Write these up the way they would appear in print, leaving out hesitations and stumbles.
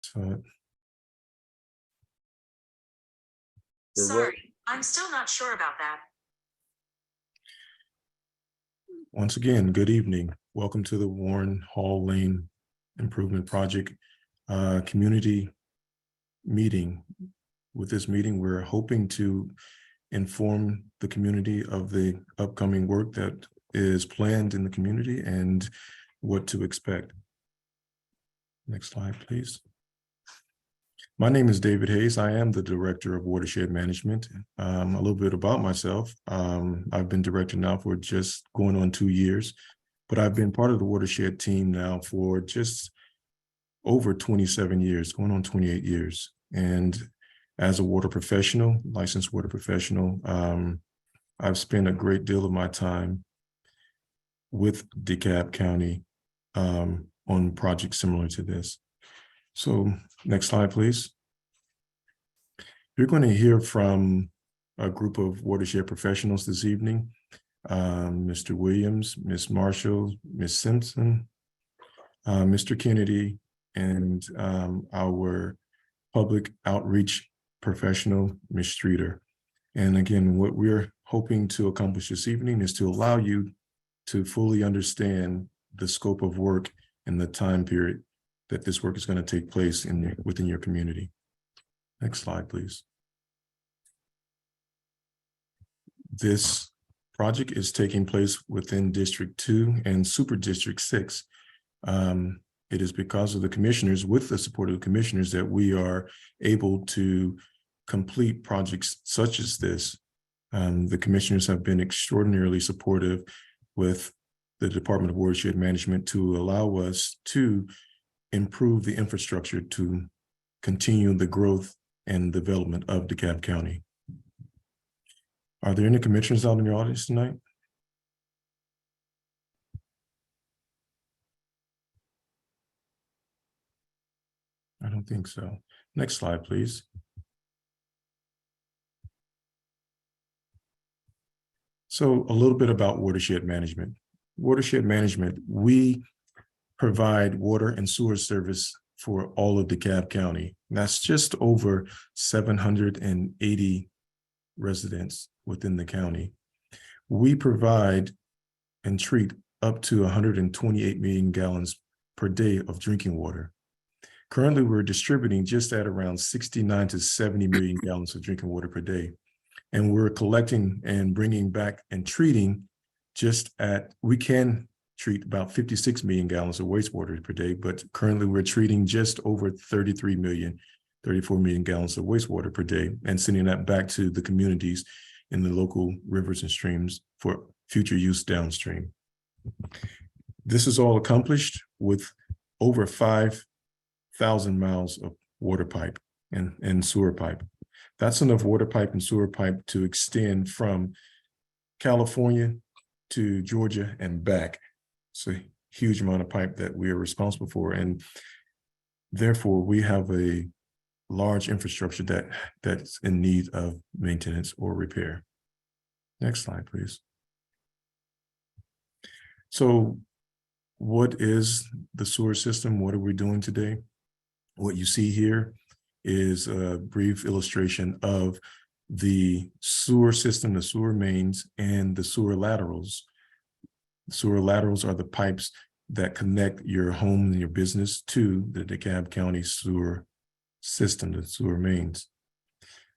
So Sorry, I'm still not sure about that. once again, good evening. Welcome to the Warrenhall Lane Improvement Project community meeting. With this meeting, we're hoping to inform the community of the upcoming work that is planned in the community and what to expect. Next slide, please. My name is David Hayes. I am the Director of Watershed Management. A little bit about myself. I've been director now for just going on 2 years, but I've been part of the Watershed team now for just over 27 years, going on 28 years. And as a water professional, licensed water professional, I've spent a great deal of my time with DeKalb County on projects similar to this. So next slide, please. You're going to hear from a group of watershed professionals this evening. Mr. Williams, Ms. Marshall, Ms. Simpson, Mr. Kennedy, and our public outreach professional, Ms. Streeter. And again, what we're hoping to accomplish this evening is to allow you to fully understand the scope of work and the time period that this work is going to take place within your community. Next slide, please. This project is taking place within District 2 and Super District 6. It is because of the commissioners, with the support of the commissioners, that we are able to complete projects such as this. The commissioners have been extraordinarily supportive with the Department of Watershed Management to allow us to improve the infrastructure to continue the growth and development of DeKalb County. Are there any commissioners out in the audience tonight? I don't think so. Next slide, please. So a little bit about watershed management. Watershed management, we provide water and sewer service for all of DeKalb County. That's just over 780 residents within the county. We provide and treat up to 128 million gallons per day of drinking water. Currently, we're distributing just at around 69 to 70 million gallons of drinking water per day. And we're collecting and bringing back and treating we can treat about 56 million gallons of wastewater per day, but currently we're treating just over 34 million gallons of wastewater per day and sending that back to the communities in the local rivers and streams for future use downstream. This is all accomplished with over 5,000 miles of water pipe and sewer pipe. That's enough water pipe and sewer pipe to extend from California to Georgia and back. It's a huge amount of pipe that we are responsible for, and therefore we have a large infrastructure that's in need of maintenance or repair. Next slide, please. So what is the sewer system? What are we doing today? What you see here is a brief illustration of the sewer system, the sewer mains, and the sewer laterals. The sewer laterals are the pipes that connect your home and your business to the DeKalb County sewer system, the sewer mains.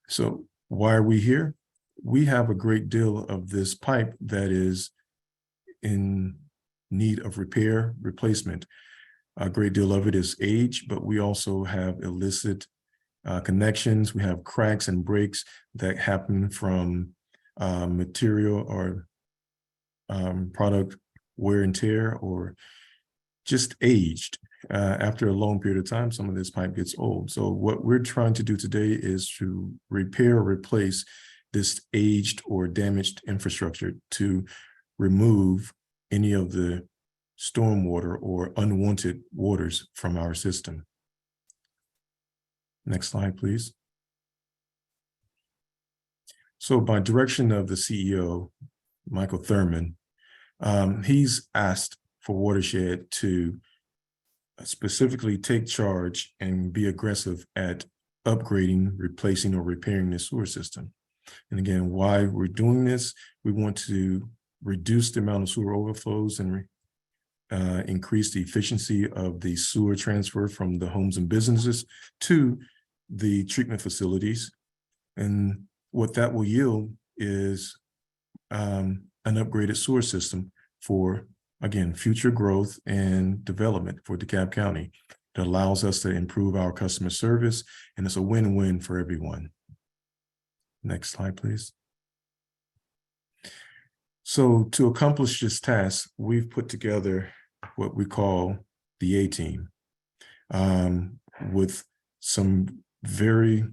So why are we here? We have a great deal of this pipe that is in need of repair, replacement. A great deal of it is age, but we also have illicit connections. We have cracks and breaks that happen from material or product wear and tear, or just aged. After a long period of time, some of this pipe gets old. So what we're trying to do today is to repair or replace this aged or damaged infrastructure to remove any of the stormwater or unwanted waters from our system. Next slide, please. So by direction of the CEO, Michael Thurman, he's asked for Watershed to specifically take charge and be aggressive at upgrading, replacing, or repairing the sewer system. And again, why we're doing this, we want to reduce the amount of sewer overflows and increase the efficiency of the sewer transfer from the homes and businesses to the treatment facilities. And what that will yield is an upgraded sewer system for, again, future growth and development for DeKalb County. That allows us to improve our customer service, and it's a win-win for everyone. Next slide, please. So to accomplish this task, we've put together what we call the A-team with some very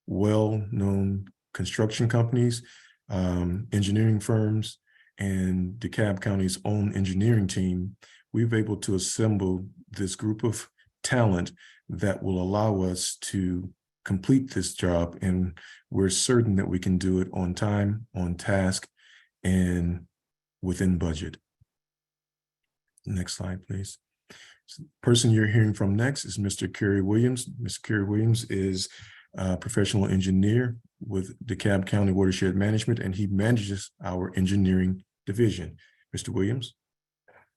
well-known construction companies, engineering firms, and DeKalb County's own engineering team. We've been able to assemble this group of talent that will allow us to complete this job, and we're certain that we can do it on time, on task, and within budget. Next slide, please. So the person you're hearing from next is Mr. Kerry Williams. Mr. Kerry Williams is a professional engineer with DeKalb County Watershed Management, and he manages our engineering division. Mr. Williams.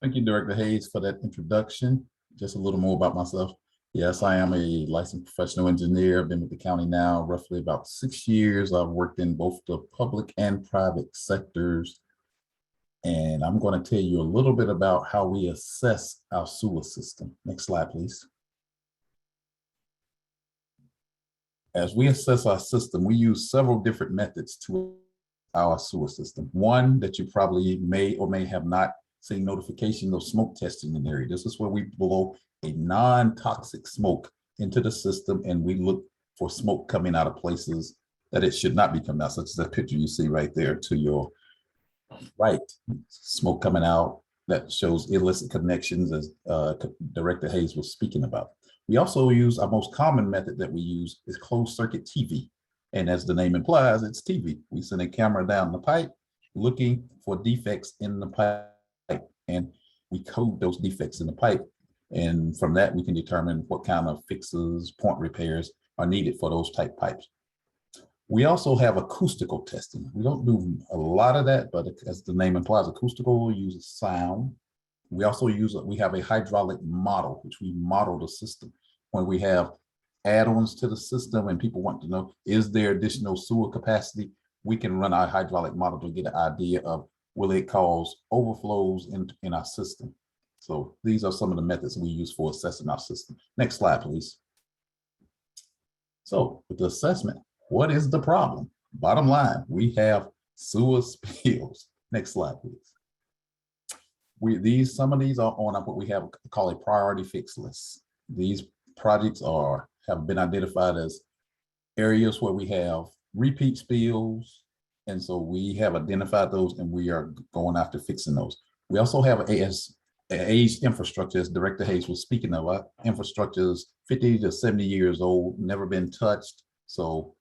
Thank you, Director Hayes, for that introduction. Just a little more about myself. Yes, I am a licensed professional engineer. I've been with the county now roughly about 6 years. I've worked in both the public and private sectors. And I'm going to tell you a little bit about how we assess our sewer system. Next slide, please. As we assess our system, we use several different methods to our sewer system. One that you probably may or may have not seen notification of smoke testing in the area. This is where we blow a non-toxic smoke into the system, and we look for smoke coming out of places that it should not be coming out, such as that picture you see right there to your right. Smoke coming out that shows illicit connections, as Director Hayes was speaking about. We also use, our most common method that we use is closed circuit TV. And as the name implies, it's TV. We send a camera down the pipe looking for defects in the pipe, and we code those defects in the pipe. And from that, we can determine what kind of fixes, point repairs are needed for those type pipes. We also have acoustical testing. We don't do a lot of that, but as the name implies, acoustical uses sound. We also we have a hydraulic model, which we model the system. When we have add-ons to the system and people want to know, is there additional sewer capacity? We can run our hydraulic model to get an idea of, will it cause overflows in our system? So these are some of the methods we use for assessing our system. Next slide, please. So with the assessment, what is the problem? Bottom line, we have sewer spills. Next slide, please. Some of these are on what we have called a priority fix list. These projects have been identified as areas where we have repeat spills, and so we have identified those, and we are going after fixing those. We also have aged infrastructure, as Director Hayes was speaking of. Our infrastructure is 50 to 70 years old, never been touched. So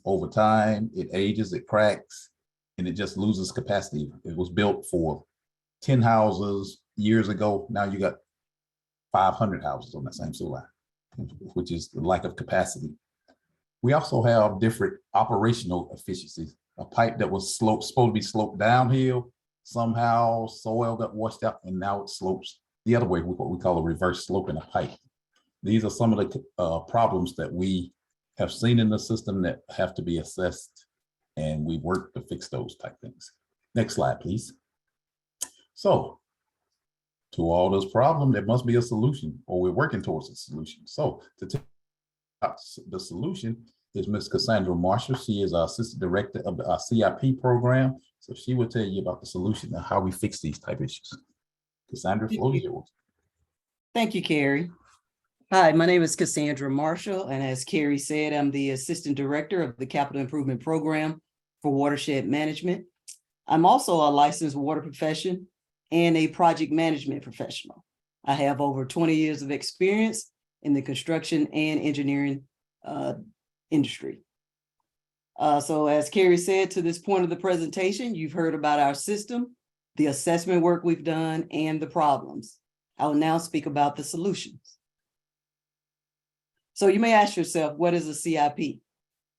over time, it ages, it cracks, and it just loses capacity. It was built for 10 houses years ago. Now you got 500 houses on that same sewer line, which is the lack of capacity. We also have different operational efficiencies. A pipe that was supposed to be sloped downhill, somehow soil got washed out, and now it slopes the other way, what we call a reverse slope in a pipe. These are some of the problems that we have seen in the system that have to be assessed, and we work to fix those type things. Next slide, please. So to all those problems, there must be a solution, or we're working towards a solution. So to take the solution is Ms. Cassandra Marshall. She is our Assistant Director of our CIP program. So she will tell you about the solution and how we fix these type issues. Cassandra, floor is yours. Thank you, Kerry. Hi, my name is Cassandra Marshall, and as Kerry said, I'm the Assistant Director of the Capital Improvement Program for Watershed Management. I'm also a licensed water profession and a project management professional. I have over 20 years of experience in the construction and engineering industry. So as Kerry said, to this point of the presentation, you've heard about our system, the assessment work we've done, and the problems. I will now speak about the solutions. So you may ask yourself, what is a CIP?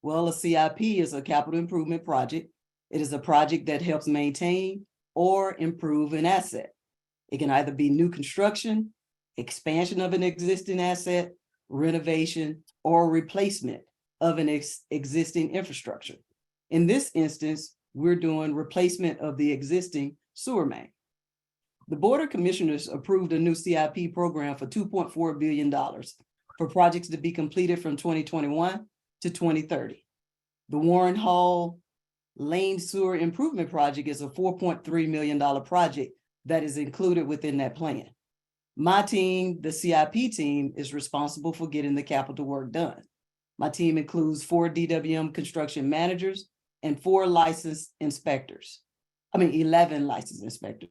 Well, a CIP is a capital improvement project. It is a project that helps maintain or improve an asset. It can either be new construction, expansion of an existing asset, renovation, or replacement of an existing infrastructure. In this instance, we're doing replacement of the existing sewer main. The Board of Commissioners approved a new CIP program for $2.4 billion for projects to be completed from 2021 to 2030. The Warrenhall Lane Sewer Improvement Project is a $4.3 million project that is included within that plan. My team, the CIP team, is responsible for getting the capital work done. My team includes 4 DWM construction managers and 11 licensed inspectors,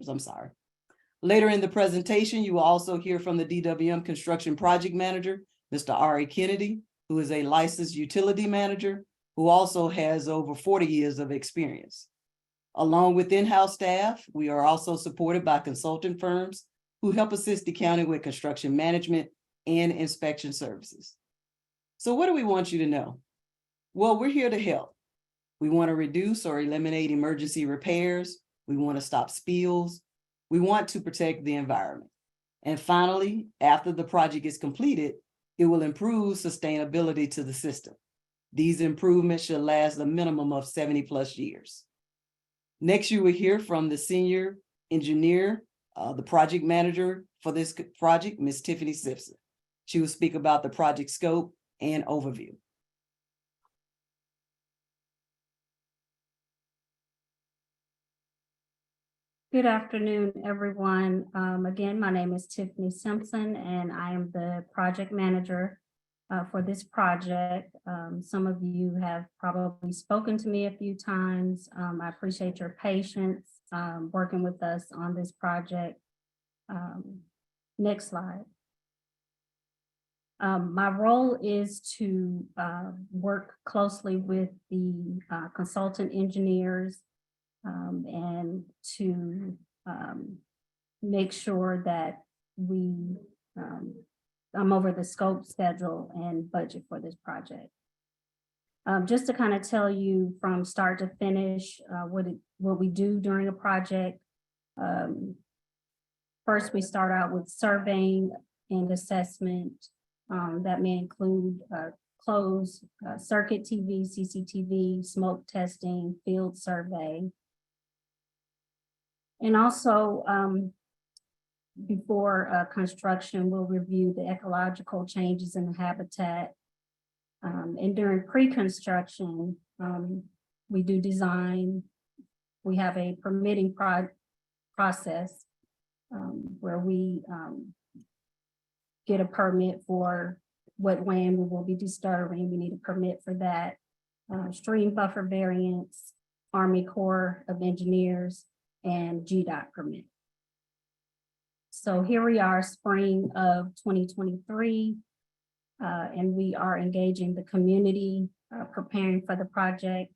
I'm sorry. Later in the presentation, you will also hear from the DWM construction project manager, Mr. Ari Kennedy, who is a licensed utility manager, who also has over 40 years of experience. Along with in-house staff, we are also supported by consulting firms who help assist the county with construction management and inspection services. So what do we want you to know? Well, we're here to help. We want to reduce or eliminate emergency repairs. We want to stop spills. We want to protect the environment. And finally, after the project is completed, it will improve sustainability to the system. These improvements should last a minimum of 70+ years. Next, you will hear from the senior engineer, the project manager for this project, Ms. Tiffany Simpson. She will speak about the project scope and overview. Good afternoon, everyone. Again, my name is Tiffany Simpson, and I am the project manager for this project. Some of you have probably spoken to me a few times. I appreciate your patience working with us on this project. Next slide. My role is to work closely with the consultant engineers and to make sure that I'm over the scope, schedule, and budget for this project. Just to kind of tell you from start to finish what we do during a project. First, we start out with surveying and assessment. That may include closed circuit TV, CCTV, smoke testing, field survey. And also, before construction, we'll review the ecological changes in the habitat. And during pre-construction, we do design. We have a permitting process where we get a permit for what land we will be disturbing. We need a permit for that. Stream buffer variance, Army Corps of Engineers, and GDOT permit. So here we are, spring of 2023, and we are engaging the community, preparing for the project.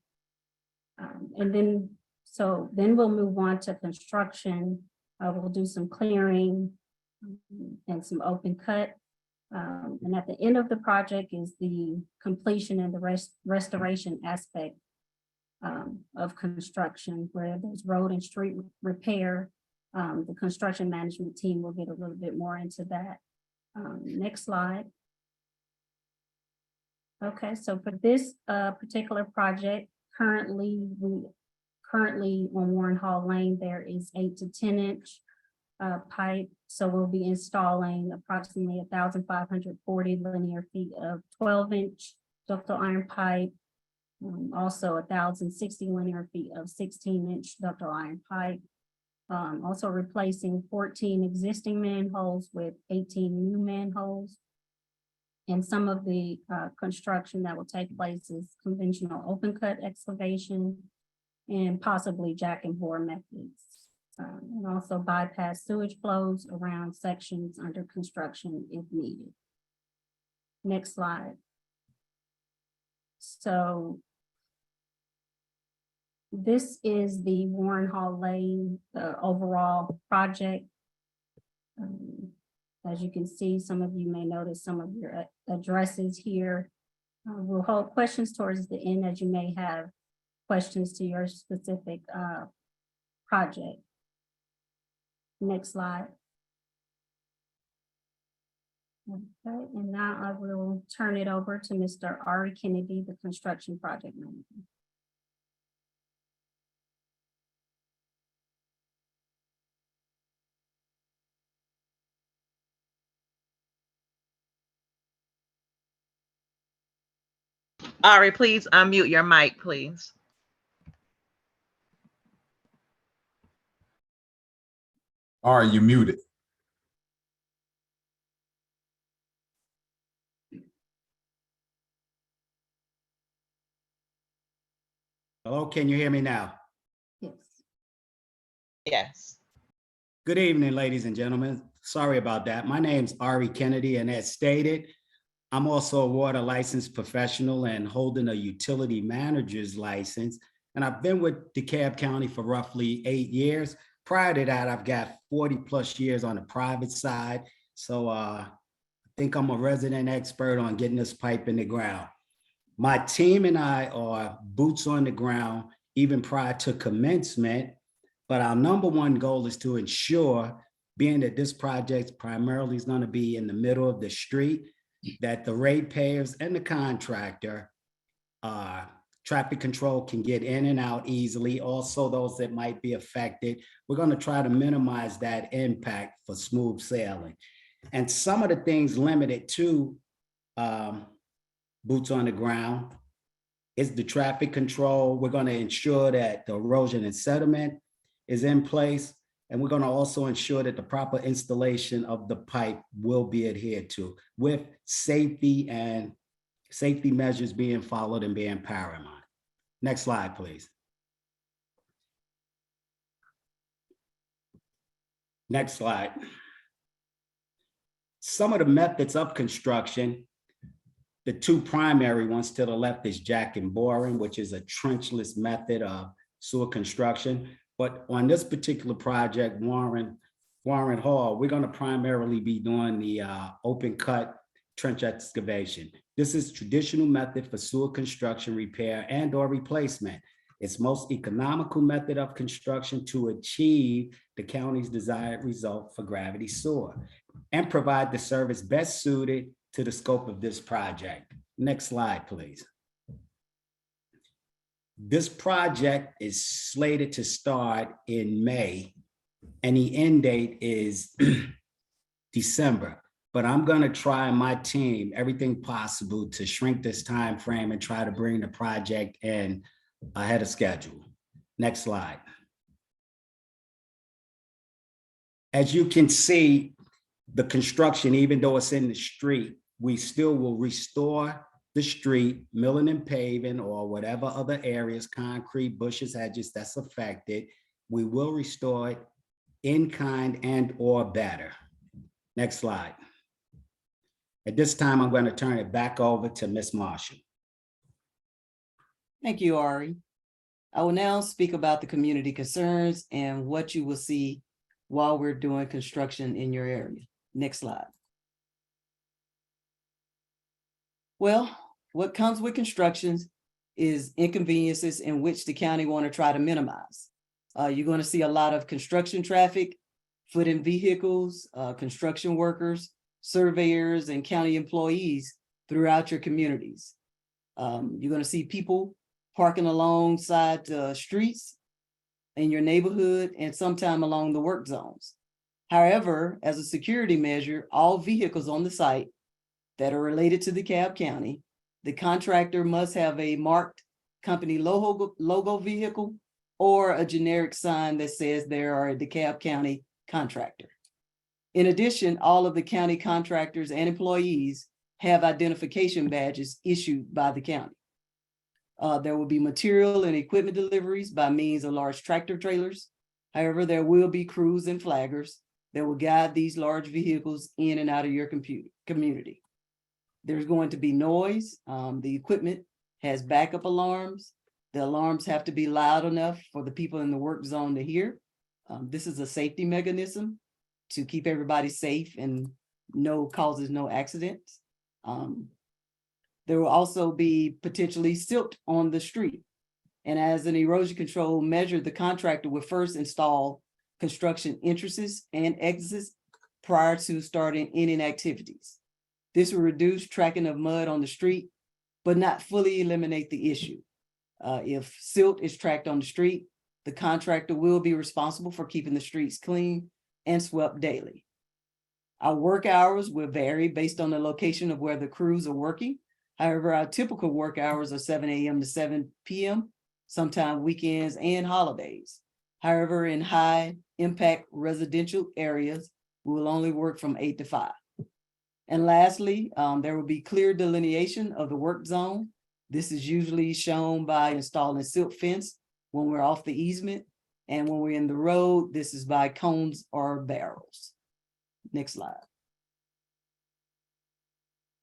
And then we'll move on to construction. We'll do some clearing and some open cut. And at the end of the project is the completion and the restoration aspect of construction, where there's road and street repair. The construction management team will get a little bit more into that. Next slide. Okay, so for this particular project, currently on Warrenhall Lane, there is 8 to 10 inch pipe. So we'll be installing approximately 1,540 linear feet of 12-inch ductile iron pipe. Also 1,060 linear feet of 16-inch ductile iron pipe. Also replacing 14 existing manholes with 18 new manholes. And some of the construction that will take place is conventional open cut excavation and possibly jack and bore methods. And also bypass sewage flows around sections under construction if needed. Next slide. So this is the Warrenhall Lane overall project. As you can see, some of you may notice some of your addresses here. We'll hold questions towards the end as you may have questions to your specific project. Next slide. Okay, and now I will turn it over to Mr. Ari Kennedy, the construction project manager. Ari, please unmute your mic, please. Are you muted? Hello, can you hear me now? Yes. Yes. Good evening, ladies and gentlemen. Sorry about that. My name's Ari Kennedy, and as stated, I'm also a water licensed professional and holding a utility manager's license. And I've been with DeKalb County for roughly 8 years. Prior to that, I've got 40 plus years on the private side. So I think I'm a resident expert on getting this pipe in the ground. My team and I are boots on the ground even prior to commencement, but our number one goal is to ensure, being that this project primarily is going to be in the middle of the street, that the ratepayers and the contractor traffic control can get in and out easily. Also, those that might be affected, we're going to try to minimize that impact for smooth sailing. And some of the things limited to boots on the ground is the traffic control. We're going to ensure that the erosion and sediment is in place. And we're going to also ensure that the proper installation of the pipe will be adhered to, with safety measures being followed and being paramount. Next slide, please. Next slide. Some of the methods of construction, the two primary ones to the left is jack and boring, which is a trenchless method of sewer construction. But on this particular project, Warrenhall, we're going to primarily be doing the open cut trench excavation. This is traditional method for sewer construction, repair, and or replacement. It's most economical method of construction to achieve the county's desired result for gravity sewer and provide the service best suited to the scope of this project. Next slide, please. This project is slated to start in May, and the end date is December. But I'm going to try my team everything possible to shrink this time frame and try to bring the project in ahead of schedule. Next slide. As you can see, the construction, even though it's in the street, we still will restore the street, milling and paving, or whatever other areas, concrete, bushes, hedges that's affected. We will restore it in kind and or better. Next slide. At this time, I'm going to turn it back over to Ms. Marshall. Thank you, Ari. I will now speak about the community concerns and what you will see while we're doing construction in your area. Next slide. Well, what comes with constructions is inconveniences in which the county want to try to minimize. You're going to see a lot of construction traffic, foot and vehicles, construction workers, surveyors, and county employees throughout your communities. You're going to see people parking alongside the streets in your neighborhood and sometime along the work zones. However, as a security measure, all vehicles on the site that are related to DeKalb County, the contractor must have a marked company logo vehicle or a generic sign that says they are a DeKalb County contractor. In addition, all of the county contractors and employees have identification badges issued by the county. There will be material and equipment deliveries by means of large tractor trailers. However, there will be crews and flaggers that will guide these large vehicles in and out of your community. There's going to be noise. The equipment has backup alarms. The alarms have to be loud enough for the people in the work zone to hear. This is a safety mechanism to keep everybody safe and causes no accidents. There will also be potentially silt on the street. And as an erosion control measure, the contractor will first install construction entrances and exits prior to starting any activities. This will reduce tracking of mud on the street, but not fully eliminate the issue. If silt is tracked on the street, the contractor will be responsible for keeping the streets clean and swept daily. Our work hours will vary based on the location of where the crews are working. However, our typical work hours are 7 a.m. to 7 p.m., sometimes weekends and holidays. However, in high impact residential areas, we will only work from 8 to 5. And lastly, there will be clear delineation of the work zone. This is usually shown by installing silt fence when we're off the easement. And when we're in the road, this is by cones or barrels. Next slide.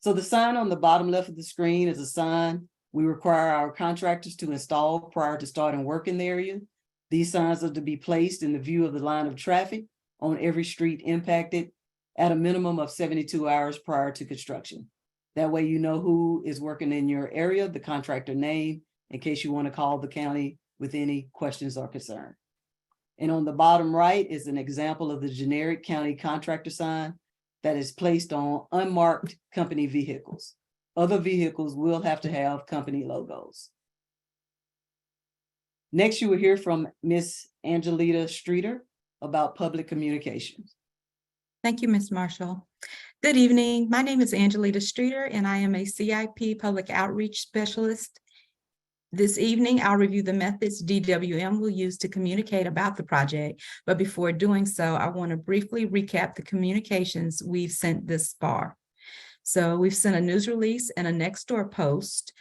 So the sign on the bottom left of the screen is a sign we require our contractors to install prior to starting work in the area. These signs are to be placed in the view of the line of traffic on every street impacted at a minimum of 72 hours prior to construction. That way you know who is working in your area, the contractor name, in case you want to call the county with any questions or concern. And on the bottom right is an example of the generic county contractor sign that is placed on unmarked company vehicles. Other vehicles will have to have company logos. Next, you will hear from Ms. Angelita Streeter about public communications. Thank you, Ms. Marshall. Good evening. My name is Angelita Streeter, and I am a CIP Public Outreach Specialist. This evening, I'll review the methods DWM will use to communicate about the project. But before doing so, I want to briefly recap the communications we've sent this far. So we've sent a news release and a next door post,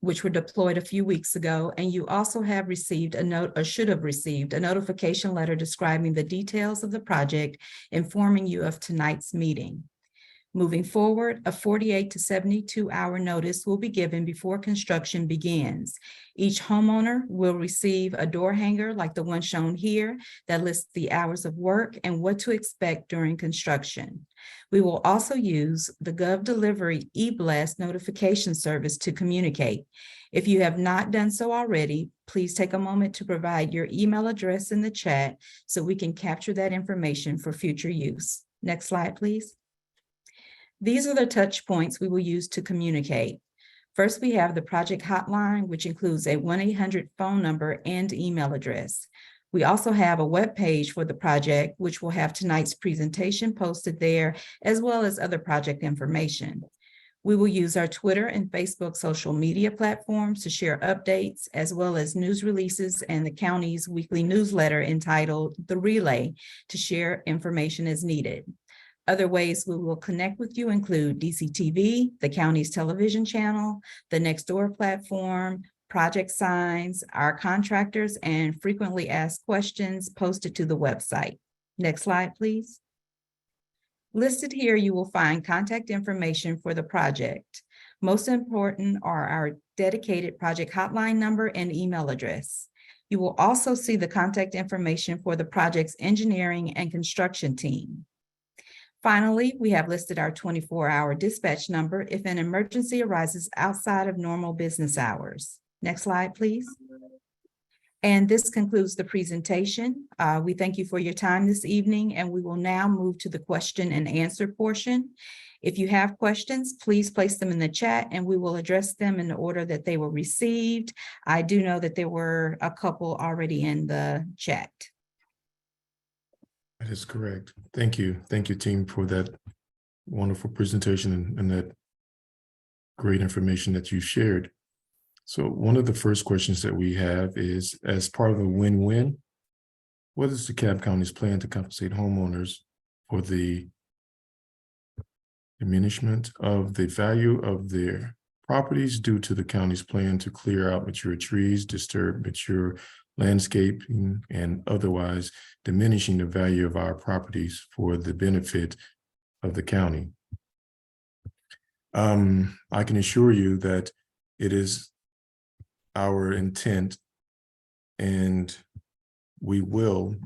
which were deployed a few weeks ago. And you also have received a note, or should have received a notification letter describing the details of the project, informing you of tonight's meeting. Moving forward, a 48 to 72 hour notice will be given before construction begins. Each homeowner will receive a door hanger like the one shown here that lists the hours of work and what to expect during construction. We will also use the Gov Delivery e-blast notification service to communicate. If you have not done so already, please take a moment to provide your email address in the chat so we can capture that information for future use. Next slide, please. These are the touch points we will use to communicate. First, we have the project hotline, which includes a 1-800 phone number and email address. We also have a web page for the project, which will have tonight's presentation posted there, as well as other project information. We will use our Twitter and Facebook social media platforms to share updates, as well as news releases and the county's weekly newsletter entitled The Relay to share information as needed. Other ways we will connect with you include DCTV, the county's television channel, the Nextdoor platform, project signs, our contractors, and frequently asked questions posted to the website. Next slide, please. Listed here, you will find contact information for the project. Most important are our dedicated project hotline number and email address. You will also see the contact information for the project's engineering and construction team. Finally, we have listed our 24-hour dispatch number if an emergency arises outside of normal business hours. Next slide, please. And this concludes the presentation. We thank you for your time this evening, and we will now move to the question and answer portion. If you have questions, please place them in the chat and we will address them in the order that they were received. I do know that there were a couple already in the chat. That is correct. Thank you. Thank you, team, for that wonderful presentation and that great information that you shared. So one of the first questions that we have is, as part of a win-win, what is DeKalb County's plan to compensate homeowners for the diminishment of the value of their properties due to the county's plan to clear out mature trees, disturb mature landscaping, and otherwise diminishing the value of our properties for the benefit of the county? I can assure you that it is our intent, and we will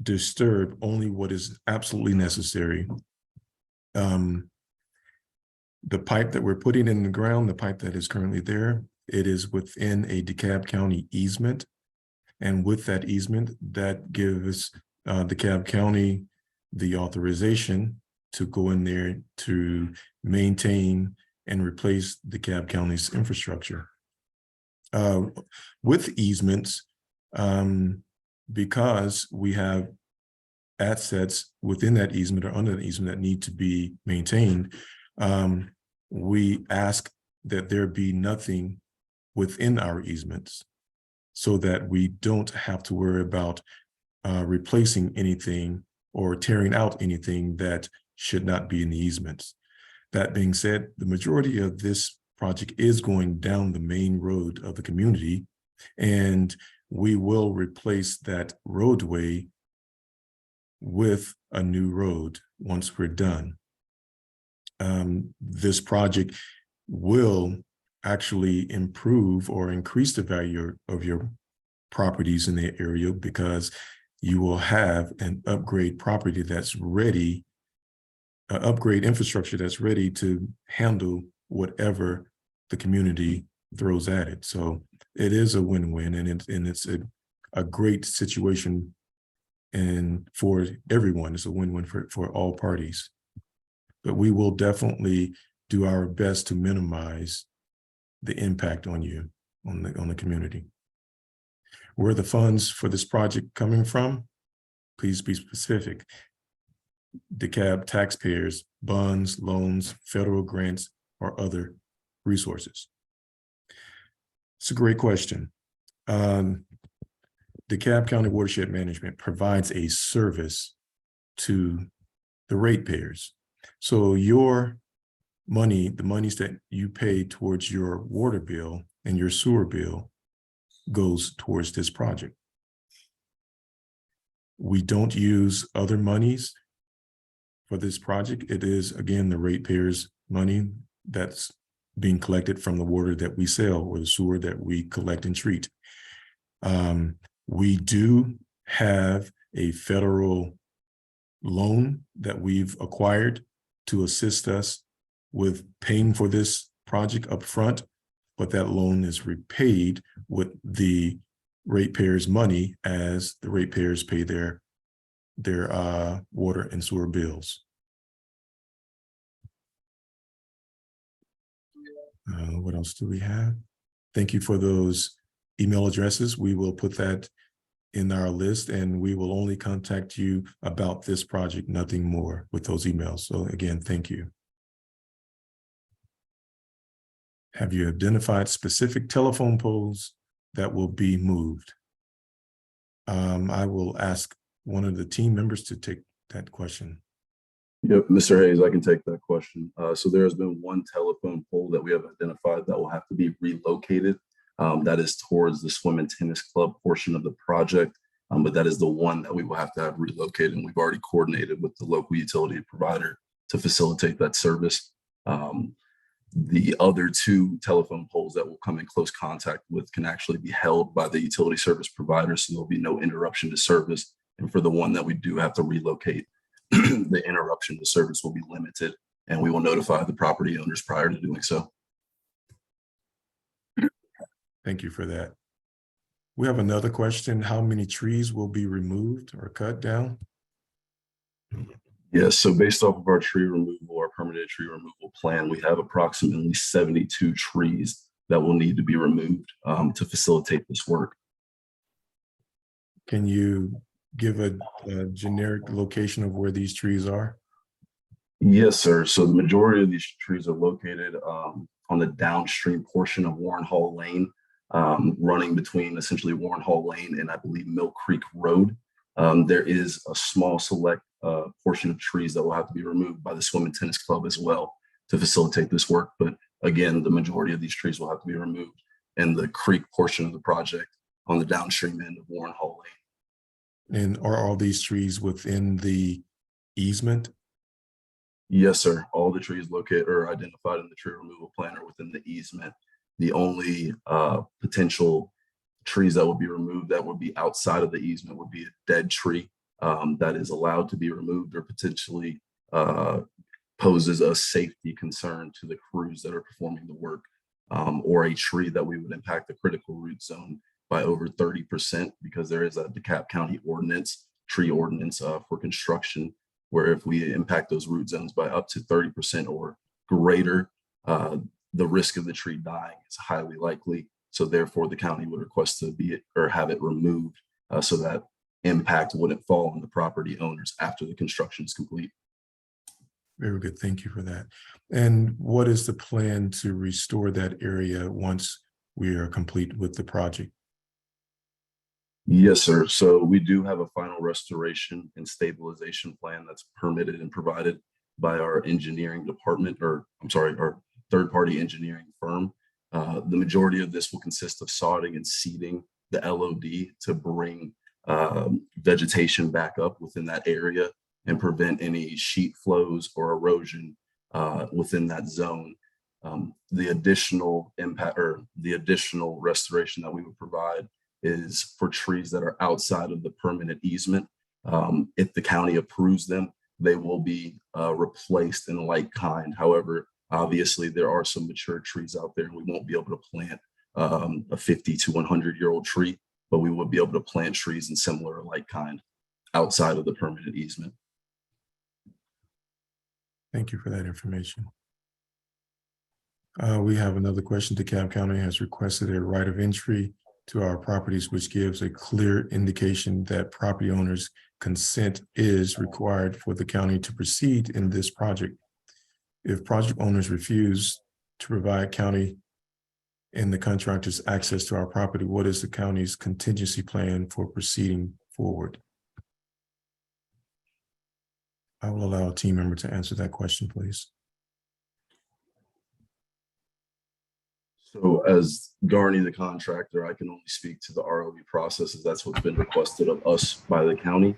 disturb only what is absolutely necessary. The pipe that we're putting in the ground, the pipe that is currently there, it is within a DeKalb County easement. And with that easement, that gives DeKalb County the authorization to go in there to maintain and replace DeKalb County's infrastructure. With easements, because we have assets within that easement or under the easement that need to be maintained, we ask that there be nothing within our easements so that we don't have to worry about replacing anything or tearing out anything that should not be in the easements. That being said, the majority of this project is going down the main road of the community, and we will replace that roadway with a new road once we're done. This project will actually improve or increase the value of your properties in the area, because you will have an upgrade property that's ready, upgrade infrastructure that's ready to handle whatever the community throws at it. So it is a win-win, and it's a great situation, and for everyone, it's a win-win for all parties. But we will definitely do our best to minimize the impact on you, on the community. Where are the funds for this project coming from? Please be specific. DeKalb taxpayers, bonds, loans, federal grants, or other resources. It's a great question. DeKalb County Watershed Management provides a service to the ratepayers. So your money, the monies that you pay towards your water bill and your sewer bill, goes towards this project. We don't use other monies for this project. It is, again, the ratepayers' money that's being collected from the water that we sell or the sewer that we collect and treat. We do have a federal loan that we've acquired to assist us with paying for this project up front, but that loan is repaid with the ratepayers' money as the ratepayers pay their water and sewer bills. What else do we have? Thank you for those email addresses. We will put that in our list, and we will only contact you about this project, nothing more, with those emails. So again, thank you. Have you identified specific telephone poles that will be moved? I will ask one of the team members to take that question. Yep, Mr. Hayes, I can take that question. So there has been one telephone pole that we have identified that will have to be relocated. That is towards the swim and tennis club portion of the project, but that is the one that we will have to have relocated, and we've already coordinated with the local utility provider to facilitate that service. The other two telephone poles that will come in close contact with can actually be held by the utility service provider, so there'll be no interruption to service. And for the one that we do have to relocate, the interruption to service will be limited, and we will notify the property owners prior to doing so. Thank you for that. We have another question. How many trees will be removed or cut down? Yes, so based off of our tree removal, our permanent tree removal plan, we have approximately 72 trees that will need to be removed to facilitate this work. Can you give a generic location of where these trees are? Yes, sir. So the majority of these trees are located on the downstream portion of Warrenhall Lane, running between essentially Warrenhall Lane and I believe Mill Creek Road. There is a small select portion of trees that will have to be removed by the swim and tennis club as well to facilitate this work. But again, the majority of these trees will have to be removed in the creek portion of the project on the downstream end of Warrenhall Lane. And are all these trees within the easement? Yes, sir. All the trees located or identified in the tree removal plan are within the easement. The only potential trees that would be removed that would be outside of the easement would be a dead tree that is allowed to be removed or potentially poses a safety concern to the crews that are performing the work, or a tree that we would impact the critical root zone by over 30%, because there is a DeKalb County ordinance, tree ordinance for construction, where if we impact those root zones by up to 30% or greater, the risk of the tree dying is highly likely. So therefore, the county would request to be or have it removed so that impact wouldn't fall on the property owners after the construction is complete. Very good. Thank you for that. And what is the plan to restore that area once we are complete with the project? Yes, sir. So we do have a final restoration and stabilization plan that's permitted and provided by our engineering department, or I'm sorry, our third-party engineering firm. The majority of this will consist of sodding and seeding the LOD to bring vegetation back up within that area and prevent any sheet flows or erosion within that zone. The additional impact or the additional restoration that we would provide is for trees that are outside of the permanent easement. If the county approves them, they will be replaced in like kind. However, obviously there are some mature trees out there, and we won't be able to plant a 50 to 100-year-old tree, but we would be able to plant trees in similar like kind outside of the permanent easement. Thank you for that information. We have another question. DeKalb County has requested a right of entry to our properties, which gives a clear indication that property owners' consent is required for the county to proceed in this project. If project owners refuse to provide county and the contractors access to our property, what is the county's contingency plan for proceeding forward? I will allow a team member to answer that question, please. So as Garney, the contractor, I can only speak to the ROE processes. That's what's been requested of us by the county.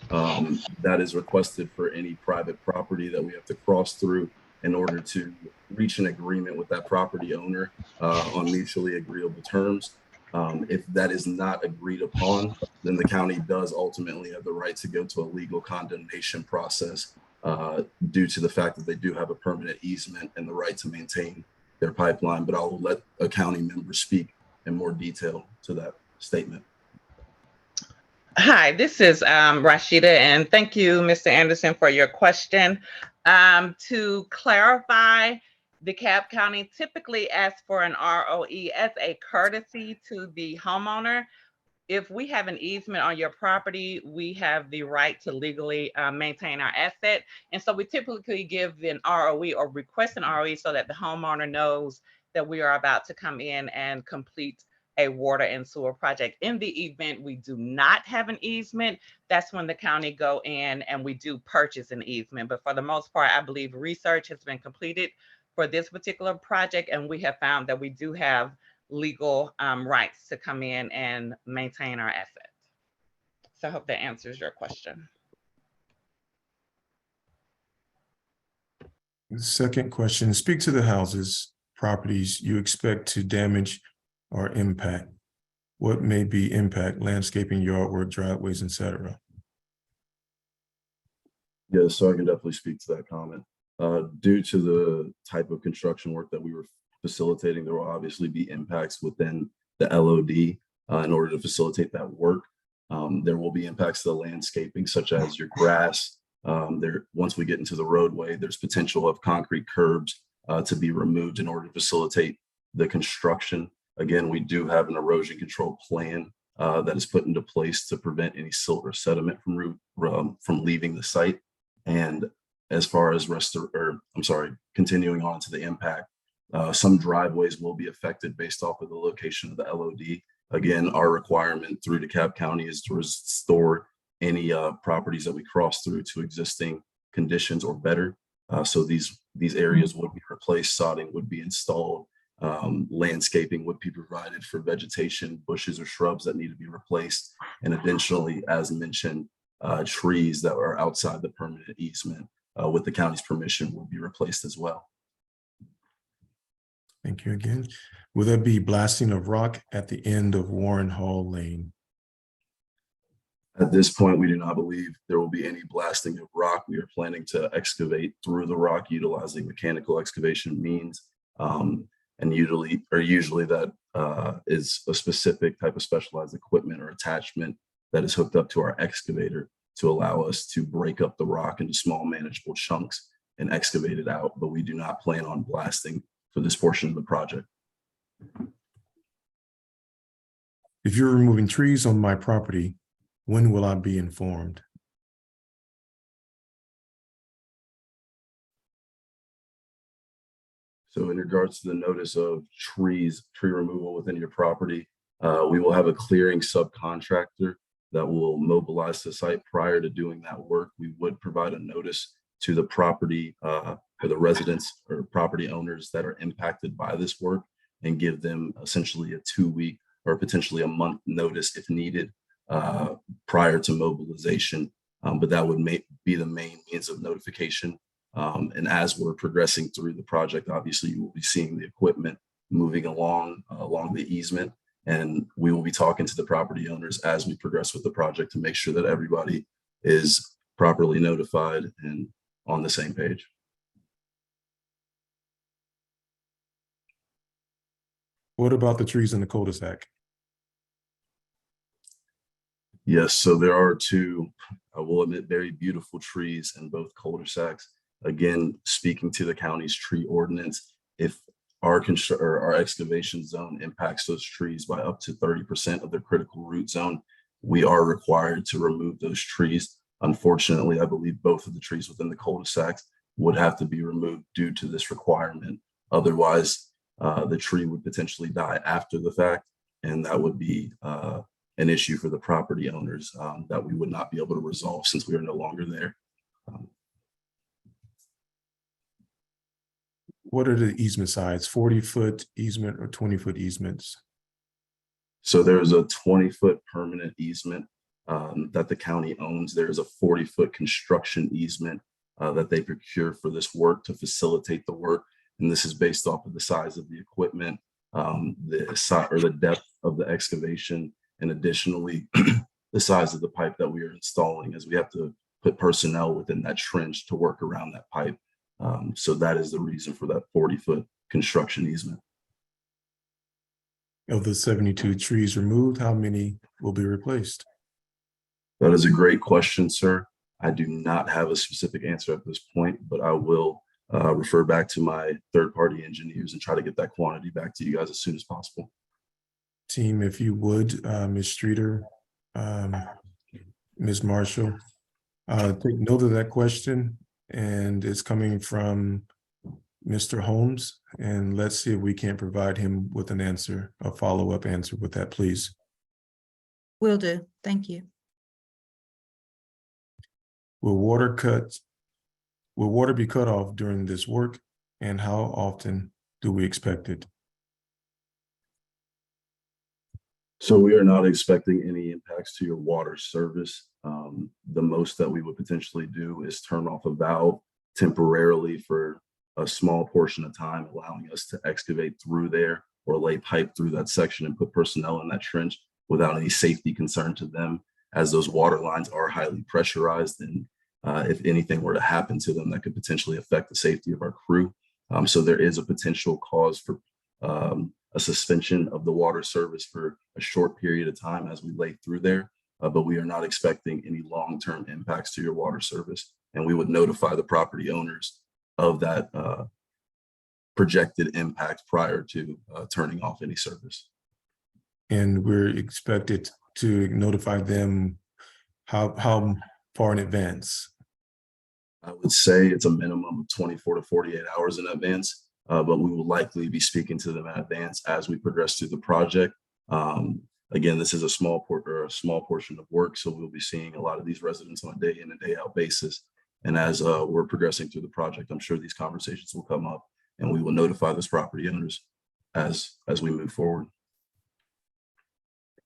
That is requested for any private property that we have to cross through in order to reach an agreement with that property owner on mutually agreeable terms. If that is not agreed upon, then the county does ultimately have the right to go to a legal condemnation process due to the fact that they do have a permanent easement and the right to maintain their pipeline. But I'll let a county member speak in more detail to that statement. Hi, this is Rashida, and thank you, Mr. Anderson, for your question. To clarify, DeKalb County typically asks for an ROE as a courtesy to the homeowner. If we have an easement on your property, we have the right to legally maintain our asset. And so we typically give an ROE or request an ROE so that the homeowner knows that we are about to come in and complete a water and sewer project. In the event we do not have an easement, that's when the county go in and we do purchase an easement. But for the most part, I believe research has been completed for this particular project, and we have found that we do have legal rights to come in and maintain our assets. So I hope that answers your question. The second question, speak to the houses, properties you expect to damage or impact. What may be impact? Landscaping, yard work, driveways, etc. Yeah, so I can definitely speak to that comment. Due to the type of construction work that we were facilitating, there will obviously be impacts within the LOD in order to facilitate that work. There will be impacts to the landscaping, such as your grass. Once we get into the roadway, there's potential of concrete curbs to be removed in order to facilitate the construction. Again, we do have an erosion control plan that is put into place to prevent any silt or sediment from leaving the site. And as far as continuing on to the impact, some driveways will be affected based off of the location of the LOD. Again, our requirement through DeKalb County is to restore any properties that we cross through to existing conditions or better. So these areas would be replaced, sodding would be installed, landscaping would be provided for vegetation, bushes or shrubs that need to be replaced. And additionally, as mentioned, trees that are outside the permanent easement with the county's permission will be replaced as well. Thank you again. Will there be blasting of rock at the end of Warrenhall Lane? At this point, we do not believe there will be any blasting of rock. We are planning to excavate through the rock utilizing mechanical excavation means. And usually that is a specific type of specialized equipment or attachment that is hooked up to our excavator to allow us to break up the rock into small manageable chunks and excavate it out. But we do not plan on blasting for this portion of the project. If you're removing trees on my property, when will I be informed? So in regards to the notice of tree removal within your property, we will have a clearing subcontractor that will mobilize the site. Prior to doing that work, we would provide a notice to the property or the residents or property owners that are impacted by this work and give them essentially a 2-week or potentially a month notice if needed prior to mobilization. But that would be the main means of notification. And as we're progressing through the project, obviously you will be seeing the equipment moving along the easement, and we will be talking to the property owners as we progress with the project to make sure that everybody is properly notified and on the same page. What about the trees in the cul-de-sac? Yes, so there are two, I will admit, very beautiful trees in both cul-de-sacs. Again, speaking to the county's tree ordinance, if our excavation zone impacts those trees by up to 30% of their critical root zone, we are required to remove those trees. Unfortunately, I believe both of the trees within the cul-de-sacs would have to be removed due to this requirement. Otherwise, the tree would potentially die after the fact, and that would be an issue for the property owners that we would not be able to resolve since we are no longer there. What are the easement sides, 40-foot easement or 20-foot easements? So there's a 20-foot permanent easement that the county owns. There's a 40-foot construction easement that they procure for this work to facilitate the work. And this is based off of the size of the equipment, the depth of the excavation, and additionally, the size of the pipe that we are installing, as we have to put personnel within that trench to work around that pipe. So that is the reason for that 40-foot construction easement. Of the 72 trees removed, how many will be replaced? That is a great question, sir. I do not have a specific answer at this point, but I will refer back to my third-party engineers and try to get that quantity back to you guys as soon as possible. Team, if you would, Ms. Streeter, Ms. Marshall, take note of that question, and it's coming from Mr. Holmes, and let's see if we can't provide him with an answer, a follow-up answer with that, please. Will do. Thank you. Will water be cut off during this work, and how often do we expect it? So we are not expecting any impacts to your water service. The most that we would potentially do is turn off a valve temporarily for a small portion of time, allowing us to excavate through there or lay pipe through that section and put personnel in that trench without any safety concern to them, as those water lines are highly pressurized. And if anything were to happen to them, that could potentially affect the safety of our crew. So there is a potential cause for a suspension of the water service for a short period of time as we lay through there, but we are not expecting any long-term impacts to your water service. And we would notify the property owners of that projected impact prior to turning off any service. And we're expected to notify them how far in advance? I would say it's a minimum of 24 to 48 hours in advance, but we will likely be speaking to them in advance as we progress through the project. Again, this is a small portion of work, so we'll be seeing a lot of these residents on a day in and day out basis. And as we're progressing through the project, I'm sure these conversations will come up, and we will notify those property owners as we move forward.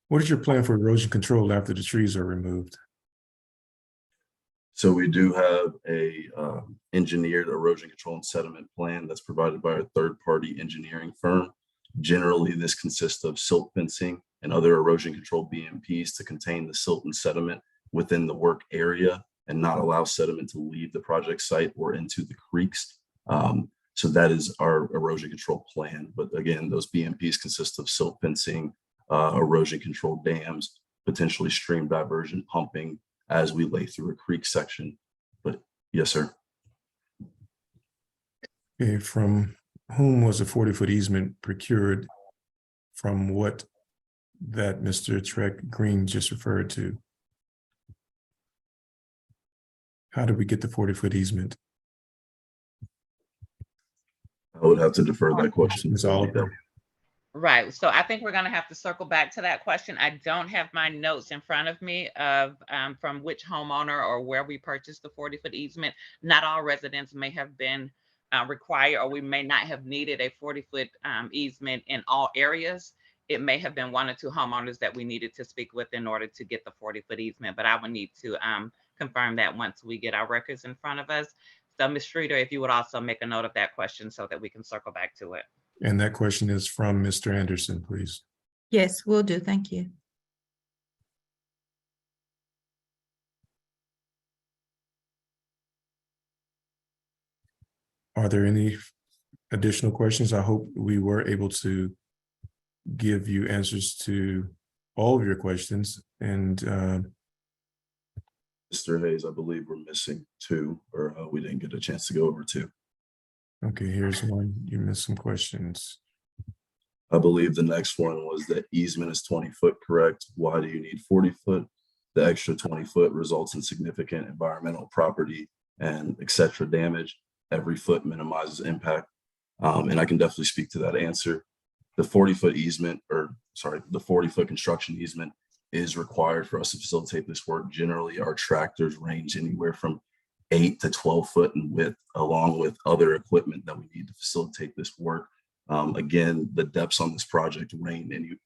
What is your plan for erosion control after the trees are removed? So we do have a engineered erosion control and sediment plan that's provided by a third-party engineering firm. Generally, this consists of silt fencing and other erosion control BMPs to contain the silt and sediment within the work area and not allow sediment to leave the project site or into the creeks. So that is our erosion control plan. But again, those BMPs consist of silt fencing, erosion control dams, potentially stream diversion pumping as we lay through a creek section. But yes, sir. Okay, from whom was a 40-foot easement procured? From what that Mr. Trek Green just referred to? How did we get the 40-foot easement? I would have to defer that question. Ms. Oliver. Right. So I think we're going to have to circle back to that question. I don't have my notes in front of me of from which homeowner or where we purchased the 40-foot easement. Not all residents may have been required, or we may not have needed a 40-foot easement in all areas. It may have been 1 or 2 homeowners that we needed to speak with in order to get the 40-foot easement, but I would need to confirm that once we get our records in front of us. So Ms. Streeter, if you would also make a note of that question so that we can circle back to it. And that question is from Mr. Anderson, please. Yes, will do. Thank you. Are there any additional questions? I hope we were able to give you answers to all of your questions. And Mr. Hayes, I believe we're missing 2, or we didn't get a chance to go over 2. okay, here's one. You missed some questions. I believe the next one was that easement is 20 foot, correct? Why do you need 40 foot? The extra 20 foot results in significant environmental property and et cetera damage. Every foot minimizes impact. And I can definitely speak to that answer. The 40-foot easement, or sorry, the 40-foot construction easement is required for us to facilitate this work. Generally, our tractors range anywhere from 8 to 12 foot in width, along with other equipment that we need to facilitate this work. Again, the depths on this project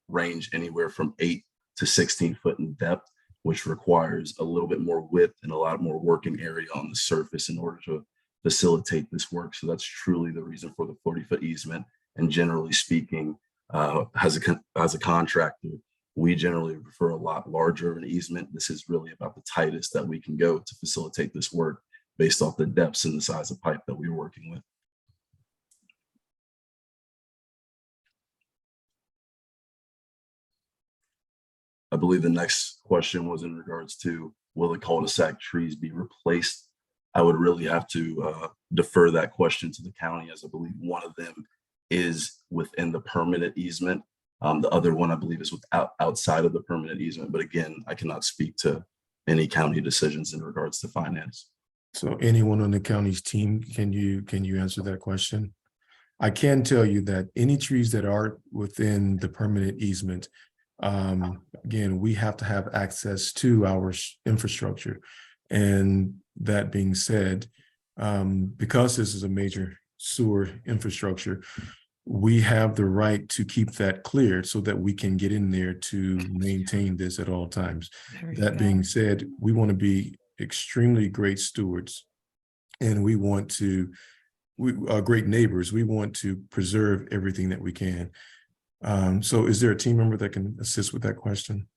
range anywhere from 8 to 16 foot in depth, which requires a little bit more width and a lot more working area on the surface in order to facilitate this work. So that's truly the reason for the 40-foot easement. And generally speaking, as a contractor, we generally prefer a lot larger of an easement. This is really about the tightest that we can go to facilitate this work based off the depths and the size of pipe that we were working with. I believe the next question was in regards to, will the cul-de-sac trees be replaced? I would really have to defer that question to the county, as I believe one of them is within the permanent easement. The other one, I believe, is outside of the permanent easement. But again, I cannot speak to any county decisions in regards to finance. So anyone on the county's team, can you answer that question? I can tell you that any trees that are within the permanent easement, again, we have to have access to our infrastructure. And that being said, because this is a major sewer infrastructure, we have the right to keep that cleared so that we can get in there to maintain this at all times. That being said, we want to be extremely great stewards, and we want to, we are great neighbors. We want to preserve everything that we can. So is there a team member that can assist with that question?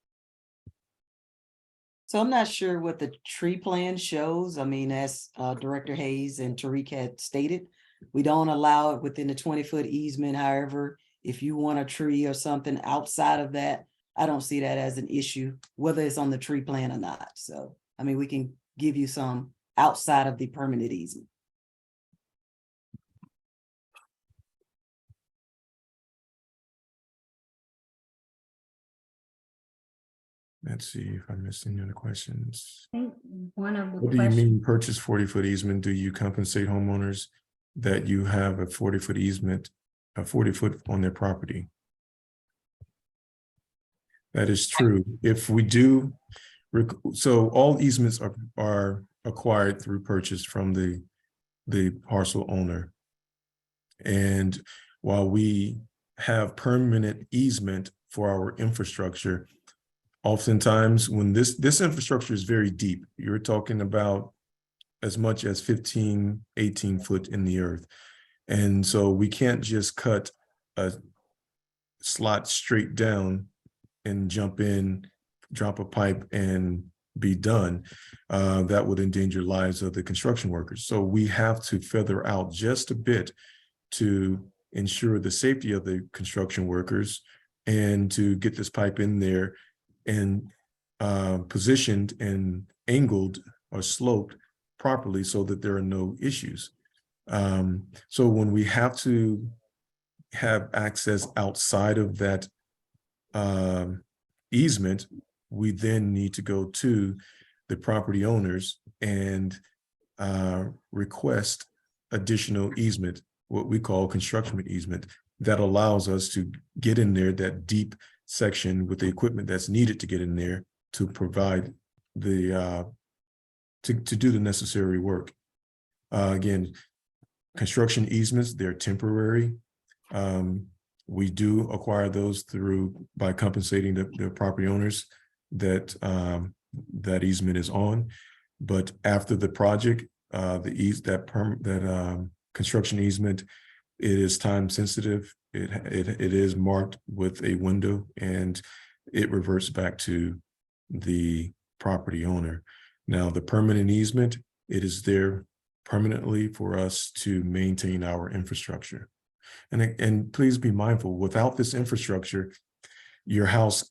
So I'm not sure what the tree plan shows. I mean, as Director Hayes and Tariq had stated, we don't allow it within the 20-foot easement. However, if you want a tree or something outside of that, I don't see that as an issue, whether it's on the tree plan or not. So, I mean, we can give you some outside of the permanent easement. Let's see if I missed any other questions. I think one of the What do you questions, mean purchase 40-foot easement? Do you compensate homeowners that you have a 40-foot easement, a 40-foot on their property? That is true. If we do, so all easements are acquired through purchase from the parcel owner. And while we have permanent easement for our infrastructure, oftentimes when this infrastructure is very deep, you're talking about as much as 15, 18 foot in the earth. And so we can't just cut a slot straight down and jump in, drop a pipe and be done, that would endanger lives of the construction workers. So we have to feather out just a bit to ensure the safety of the construction workers and to get this pipe in there and positioned and angled or sloped properly so that there are no issues. So when we have to have access outside of that easement, we then need to go to the property owners and request additional easement, what we call construction easement, that allows us to get in there, that deep section with the equipment that's needed to get in there to provide the, to do the necessary work. Again, construction easements, they're temporary. We do acquire those by compensating the property owners that that easement is on. But after the project, that construction easement, it is time sensitive. It is marked with a window and it reverts back to the property owner. Now, the permanent easement, it is there permanently for us to maintain our infrastructure. And please be mindful, without this infrastructure, your house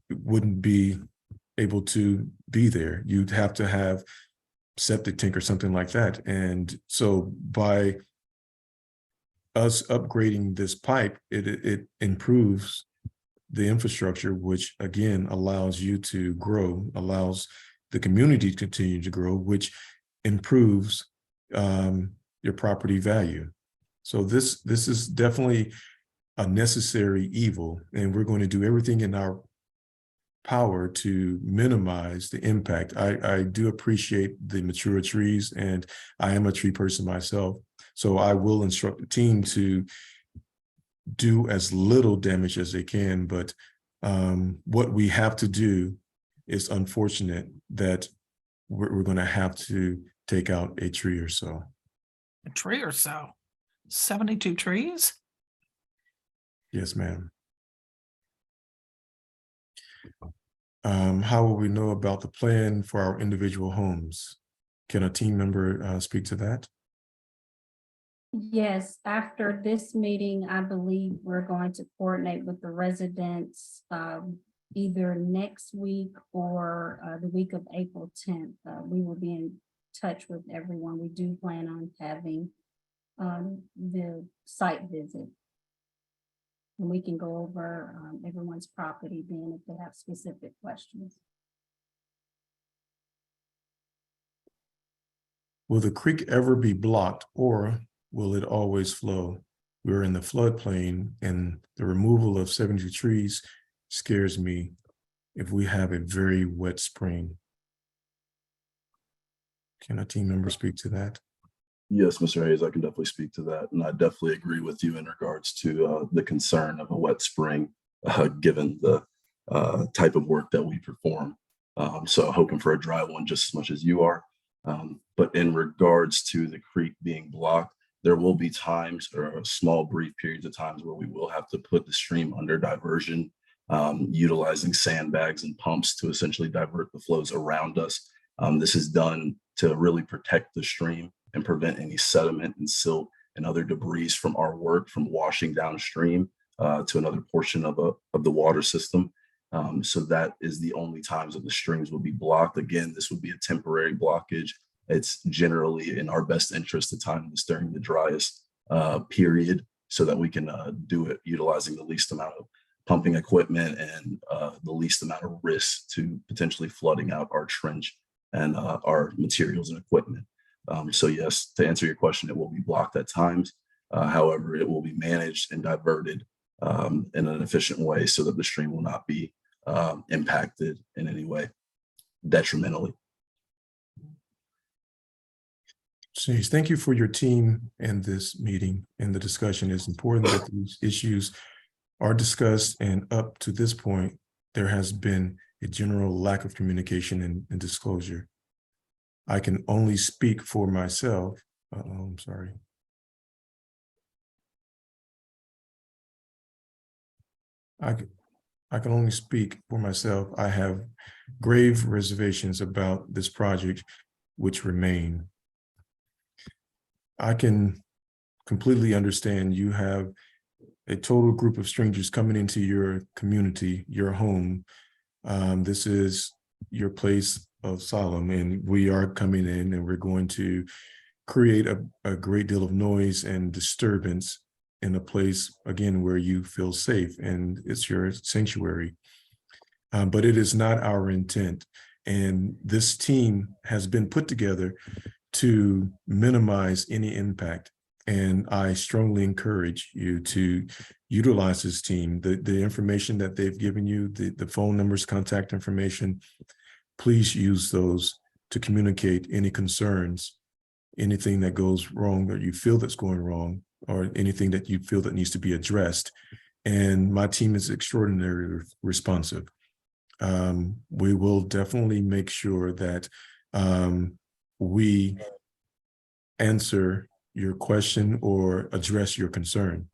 wouldn't be able to be there. You'd have to have septic tank or something like that. And so by us upgrading this pipe, it improves the infrastructure, which again allows you to grow, allows the community to continue to grow, which improves your property value. So this is definitely a necessary evil, and we're going to do everything in our power to minimize the impact. I do appreciate the mature trees, and I am a tree person myself. So I will instruct the team to do as little damage as they can. But what we have to do is unfortunate that we're going to have to take out a tree or so. A tree or so? 72 trees? Yes, ma'am. How will we know about the plan for our individual homes? Can a team member speak to that? Yes, after this meeting, I believe we're going to coordinate with the residents either next week or the week of April 10th. We will be in touch with everyone. We do plan on having the site visit. And we can go over everyone's property then if they have specific questions. Will the creek ever be blocked, or will it always flow? We're in the floodplain, and the removal of 72 trees scares me if we have a very wet spring. Can a team member speak to that? Yes, Mr. Hayes, I can definitely speak to that. And I definitely agree with you in regards to the concern of a wet spring, given the type of work that we perform. So hoping for a dry one just as much as you are. But in regards to the creek being blocked, there will be times or small brief periods of times where we will have to put the stream under diversion, utilizing sandbags and pumps to essentially divert the flows around us. This is done to really protect the stream and prevent any sediment and silt and other debris from our work from washing downstream to another portion of the water system. So that is the only times that the streams will be blocked. Again, this would be a temporary blockage. It's generally in our best interest to time this during the driest period so that we can do it utilizing the least amount of pumping equipment and the least amount of risk to potentially flooding out our trench and our materials and equipment. So yes, to answer your question, it will be blocked at times. However, it will be managed and diverted in an efficient way so that the stream will not be impacted in any way detrimentally. Jeez, thank you for your team and this meeting and the discussion. It's important that these issues are discussed, and up to this point, there has been a general lack of communication and disclosure. I can only speak for myself. I'm sorry. I can only speak for myself. I have grave reservations about this project, which remain. I can completely understand you have a total group of strangers coming into your community, your home. This is your place of solemn, and we are coming in and we're going to create a great deal of noise and disturbance in a place, again, where you feel safe and it's your sanctuary. But it is not our intent. And this team has been put together to minimize any impact. And I strongly encourage you to utilize this team, the information that they've given you, the phone numbers, contact information. Please use those to communicate any concerns, anything that goes wrong or you feel that's going wrong, or anything that you feel that needs to be addressed. And my team is extraordinarily responsive. We will definitely make sure that we answer your question or address your concern.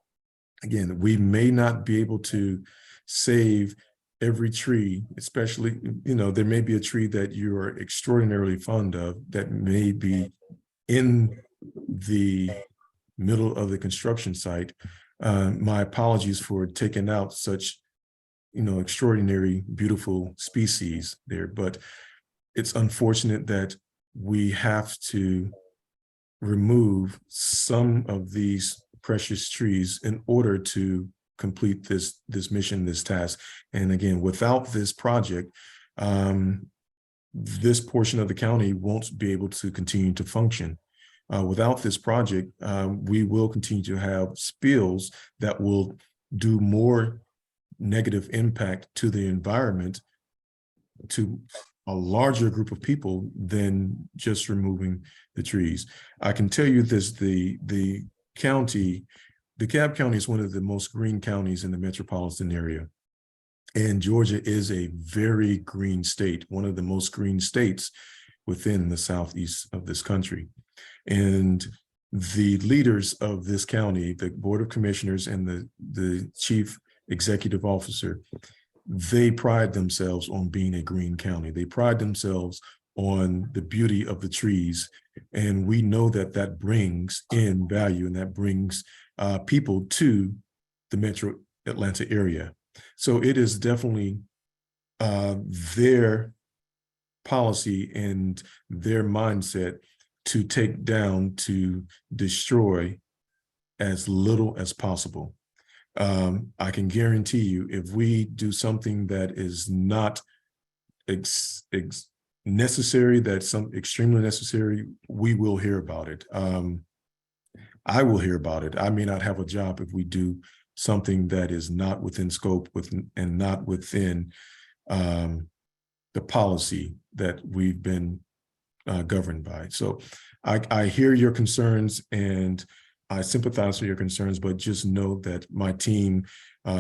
Again, we may not be able to save every tree, especially, there may be a tree that you are extraordinarily fond of that may be in the middle of the construction site. My apologies for taking out such, extraordinary, beautiful species there, but it's unfortunate that we have to remove some of these precious trees in order to complete this mission, this task. And again, without this project, this portion of the county won't be able to continue to function. Without this project, we will continue to have spills that will do more negative impact to the environment, to a larger group of people than just removing the trees. I can tell you this, the county, DeKalb County is one of the most green counties in the metropolitan area. And Georgia is a very green state, one of the most green states within the southeast of this country. And the leaders of this county, the Board of Commissioners and the Chief Executive Officer, they pride themselves on being a green county. They pride themselves on the beauty of the trees. And we know that that brings in value and that brings people to the metro Atlanta area. So it is definitely their policy and their mindset to take down, to destroy as little as possible. I can guarantee you, if we do something that is not necessary, that's extremely necessary, we will hear about it. I will hear about it. I may not have a job if we do something that is not within scope and not within the policy that we've been governed by. So I hear your concerns and I sympathize with your concerns, but just know that my team,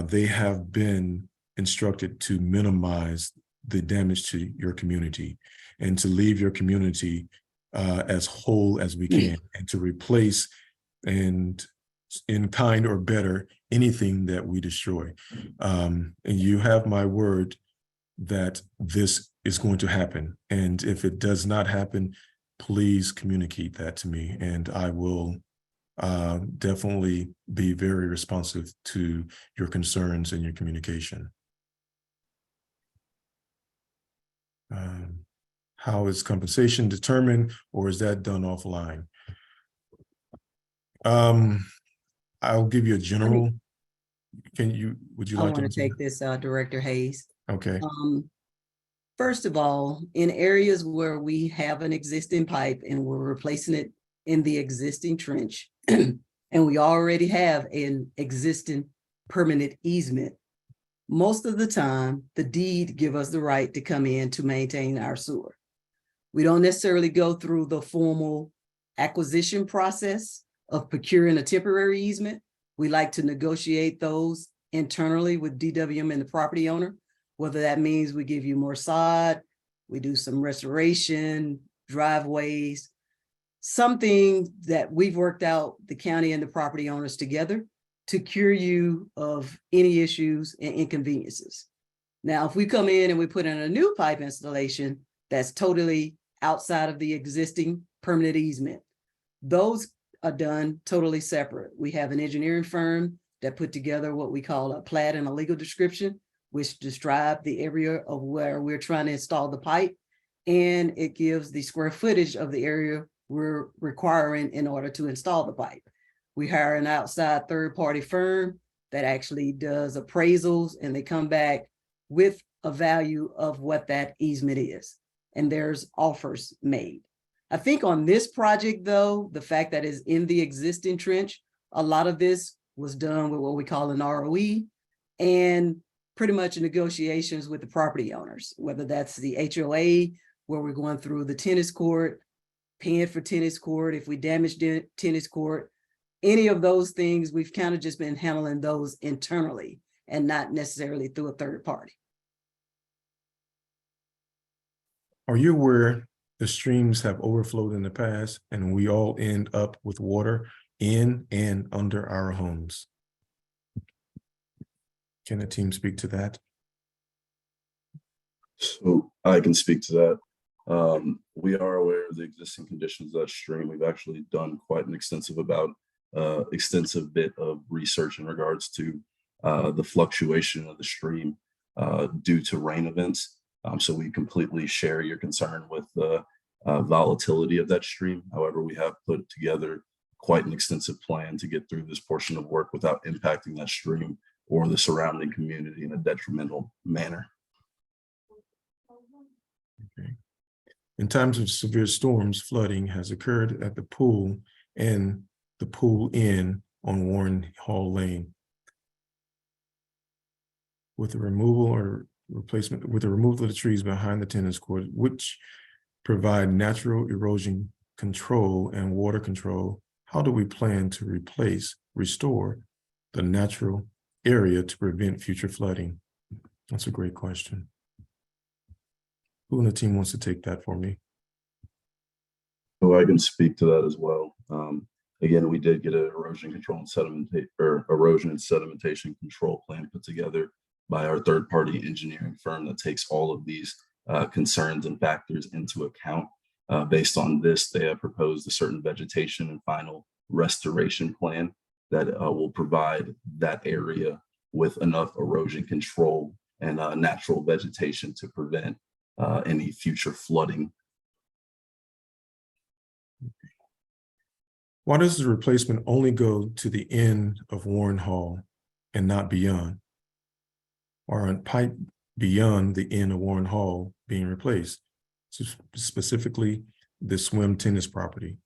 they have been instructed to minimize the damage to your community and to leave your community as whole as we can, and to replace and in kind or better anything that we destroy. And you have my word that this is going to happen. And if it does not happen, please communicate that to me, and I will definitely be very responsive to your concerns and your communication. How is compensation determined, or is that done offline? I'll give you a general. Would you I like want to answer take this, Director Hayes. that? Okay. First of all, in areas where we have an existing pipe and we're replacing it in the existing trench, and we already have an existing permanent easement, most of the time, the deed give us the right to come in to maintain our sewer. We don't necessarily go through the formal acquisition process of procuring a temporary easement. We like to negotiate those internally with DWM and the property owner, whether that means we give you more sod, we do some restoration, driveways, something that we've worked out, the county and the property owners together, to cure you of any issues and inconveniences. Now, if we come in and we put in a new pipe installation, that's totally outside of the existing permanent easement. Those are done totally separate. We have an engineering firm that put together what we call a plat and a legal description, which describe the area of where we're trying to install the pipe. And it gives the square footage of the area we're requiring in order to install the pipe. We hire an outside third-party firm that actually does appraisals, and they come back with a value of what that easement is. And there's offers made. I think on this project, though, the fact that it's in the existing trench, a lot of this was done with what we call an ROE and pretty much negotiations with the property owners, whether that's the HOA, where we're going through the tennis court, paying for tennis court, if we damage the tennis court, any of those things, we've kind of just been handling those internally and not necessarily through a third party. Are you aware the streams have overflowed in the past and we all end up with water in and under our homes? Can the team speak to that? So I can speak to that. We are aware of the existing conditions of that stream. We've actually done quite an extensive bit of research in regards to the fluctuation of the stream due to rain events. So we completely share your concern with the volatility of that stream. However, we have put together quite an extensive plan to get through this portion of work without impacting that stream or the surrounding community in a detrimental manner. Okay. In times of severe storms, flooding has occurred at the pool and the pool inn on Warrenhall Lane. With the removal or replacement, with the removal of the trees behind the tennis court, which provide natural erosion control and water control, how do we plan to restore the natural area to prevent future flooding? That's a great question. Who in the team wants to take that for me? So I can speak to that as well. Again, we did get an erosion control and erosion and sedimentation control plan put together by our third-party engineering firm that takes all of these concerns and factors into account. Based on this, they have proposed a certain vegetation and final restoration plan that will provide that area with enough erosion control and natural vegetation to prevent any future flooding. Why does the replacement only go to the end of Warrenhall and not beyond? Or a pipe beyond the end of Warrenhall being replaced? So specifically, the swim tennis property.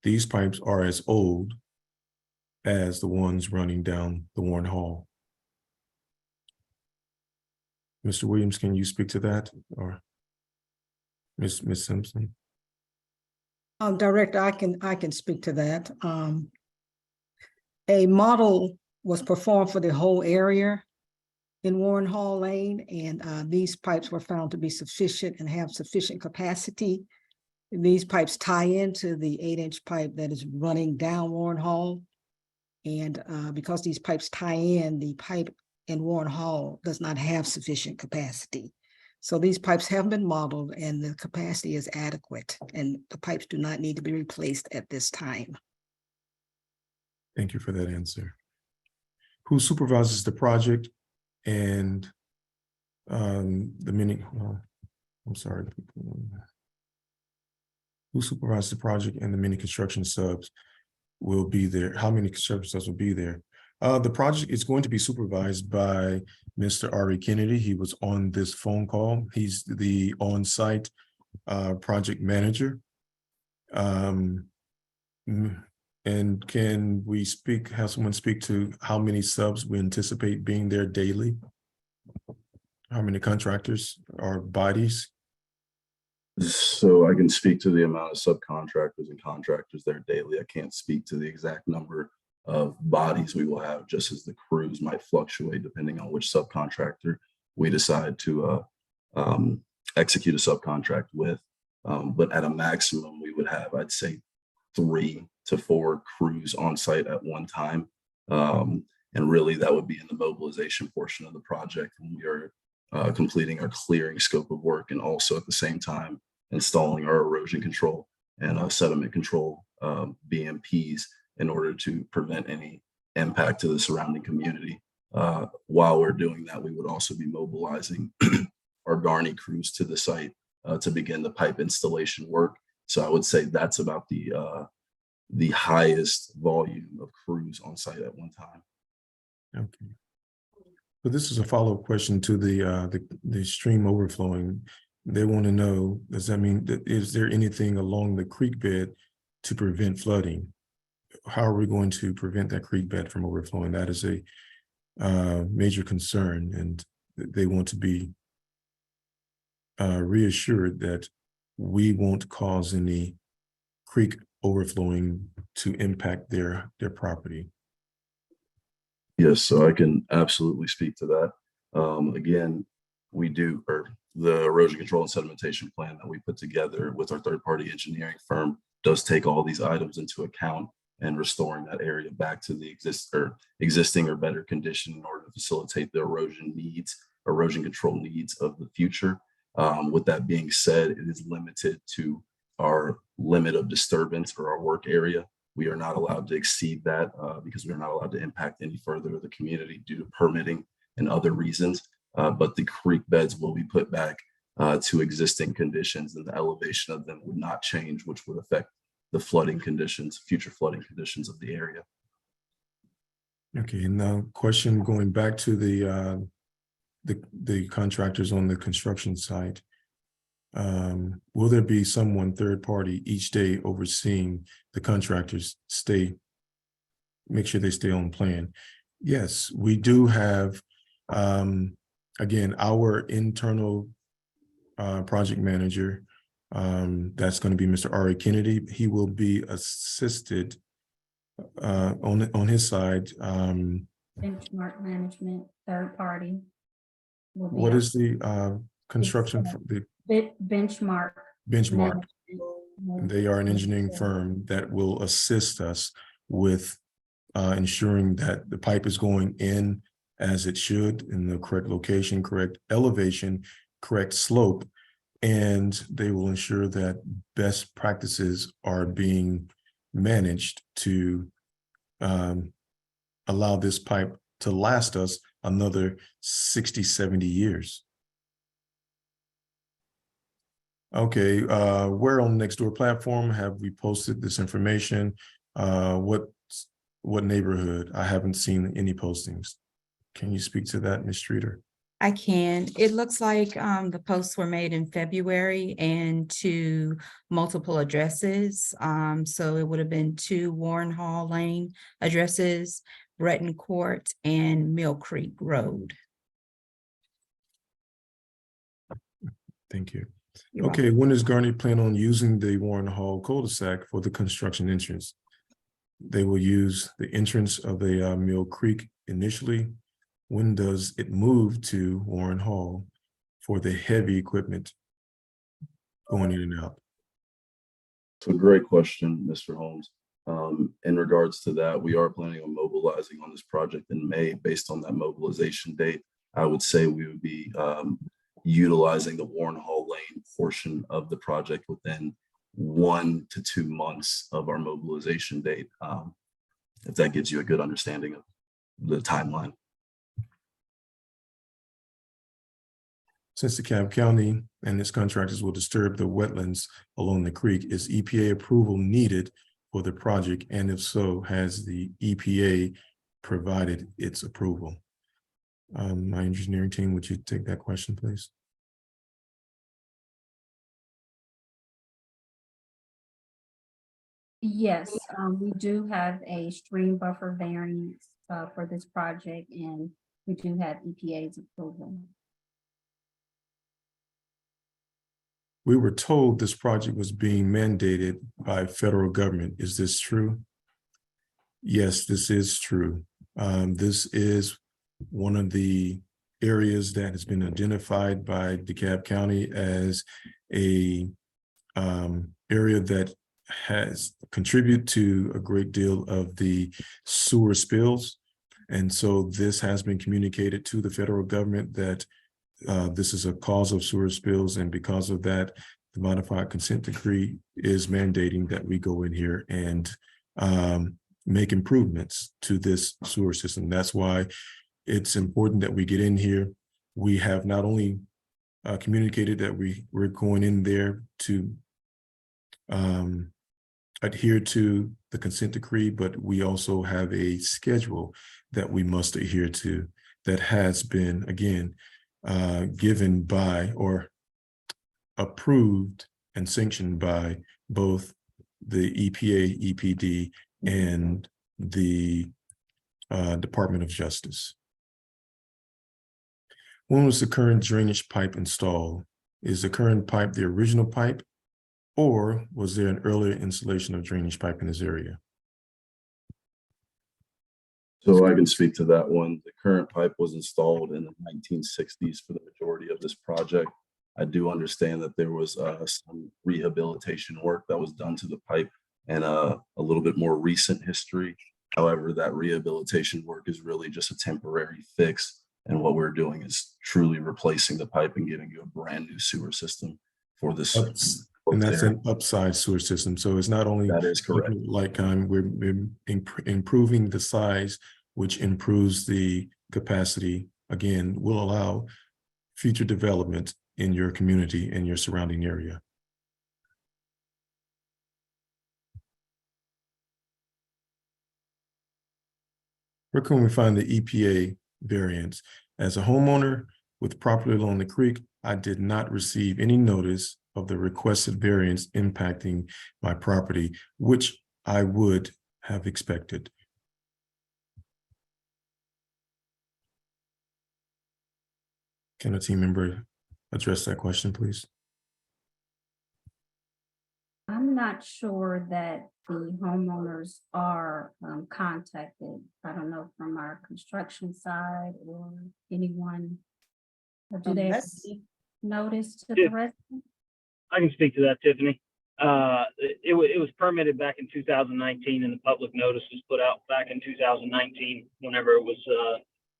These pipes are as old as the ones running down the Warrenhall. Mr. Williams, can you speak to that, or Ms. Simpson? Director, I can speak to that. A model was performed for the whole area in Warrenhall Lane, and these pipes were found to be sufficient and have sufficient capacity. These pipes tie into the 8-inch pipe that is running down Warrenhall. And because these pipes tie in, the pipe in Warrenhall does not have sufficient capacity. So these pipes have been modeled and the capacity is adequate, and the pipes do not need to be replaced at this time. Thank you for that answer. Who supervises the project and the mini, I'm sorry. Who supervises the project and the many construction subs will be there? How many construction subs will be there? The project is going to be supervised by Mr. Ari Kennedy. He was on this phone call. He's the on-site project manager. And can we have someone speak to how many subs we anticipate being there daily? How many contractors or bodies? So I can speak to the amount of subcontractors and contractors there daily. I can't speak to the exact number of bodies we will have, just as the crews might fluctuate depending on which subcontractor we decide to execute a subcontract with. But at a maximum, we would have, I'd say, 3 to 4 crews on site at one time. And really that would be in the mobilization portion of the project when we are completing our clearing scope of work, and also at the same time installing our erosion control and sediment control BMPs in order to prevent any impact to the surrounding community. While we're doing that, we would also be mobilizing our Garney crews to the site to begin the pipe installation work. So I would say that's about the highest volume of crews on site at one time. Okay. So this is a follow-up question to the stream overflowing. They want to know, does that mean that is there anything along the creek bed to prevent flooding? How are we going to prevent that creek bed from overflowing? That is a major concern, and they want to be reassured that we won't cause any creek overflowing to impact their property. Yes, so I can absolutely speak to that. Again, the erosion control and sedimentation plan that we put together with our third-party engineering firm does take all these items into account and restoring that area back to the existing or better condition in order to facilitate the erosion control needs of the future. With that being said, it is limited to our limit of disturbance or our work area. We are not allowed to exceed that because we are not allowed to impact any further of the community due to permitting and other reasons. But the creek beds will be put back to existing conditions, and the elevation of them would not change, which would affect the flooding conditions, future flooding conditions of the area. Okay, and now question going back to the contractors on the construction site. Will there be someone third party each day overseeing the contractors make sure they stay on plan? Yes, we do have, again, our internal project manager, that's going to be Mr. Ari Kennedy. He will be assisted on his side. Benchmark management, third party. What is the construction for the Benchmark. benchmark? management. They are an engineering firm that will assist us with ensuring that the pipe is going in as it should, in the correct location, correct elevation, correct slope, and they will ensure that best practices are being managed to allow this pipe to last us another 60, 70 years. Okay, where on Nextdoor platform have we posted this information? What neighborhood? I haven't seen any postings. Can you speak to that, Ms. Streeter? I can. It looks like the posts were made in February and to multiple addresses. So it would have been 2 Warrenhall Lane addresses, Breton Court, and Mill Creek Road. Thank you. You're Okay, when does Garney plan on using the Warrenhall cul-de-sac for the construction entrance? They will use the entrance of the Mill Creek initially. When does it move to Warrenhall for the heavy equipment going in and out? So great question, Mr. Holmes. In regards to that, we are planning on mobilizing on this project in May. Based on that mobilization date, I would say we would be utilizing the Warrenhall Lane portion of the project within 1 to 2 months of our mobilization date, if that gives you a good understanding of the timeline. Since DeKalb County and its contractors will disturb the wetlands along the creek, is EPA approval needed for the project? And if so, has the EPA provided its approval? My engineering team, would you take that question, please? Yes, we do have a stream buffer variance for this project, and we do have EPA's approval. We were told this project was being mandated by federal government. Is this true? Yes, this is true. This is one of the areas that has been identified by DeKalb County as a area that has contributed to a great deal of the sewer spills. And so this has been communicated to the federal government that this is a cause of sewer spills, and because of that, the modified consent decree is mandating that we go in here and make improvements to this sewer system. That's why it's important that we get in here. We have not only communicated that we're going in there to adhere to the consent decree, but we also have a schedule that we must adhere to that has been, again, given by or approved and sanctioned by both the EPA, EPD, and the Department of Justice. When was the current drainage pipe installed? Is the current pipe the original pipe, or was there an earlier installation of drainage pipe in this area? So I can speak to that one. The current pipe was installed in the 1960s for the majority of this project. I do understand that there was some rehabilitation work that was done to the pipe and a little bit more recent history. However, that rehabilitation work is really just a temporary fix. And what we're doing is truly replacing the pipe and giving you a brand new sewer system for this. And that's an upside sewer system. So it's not only That is correct. like we're improving the size, which improves the capacity, again, will allow future development in your community and your surrounding area. Where can we find the EPA variance? As a homeowner with property along the creek, I did not receive any notice of the requested variance impacting my property, which I would have expected. Can a team member address that question, please? I'm not sure that the homeowners are contacted. I don't know from our construction side or anyone. Or do they have notice to the resident? I can speak to that, Tiffany. It was permitted back in 2019, and the public notice was put out back in 2019 whenever it was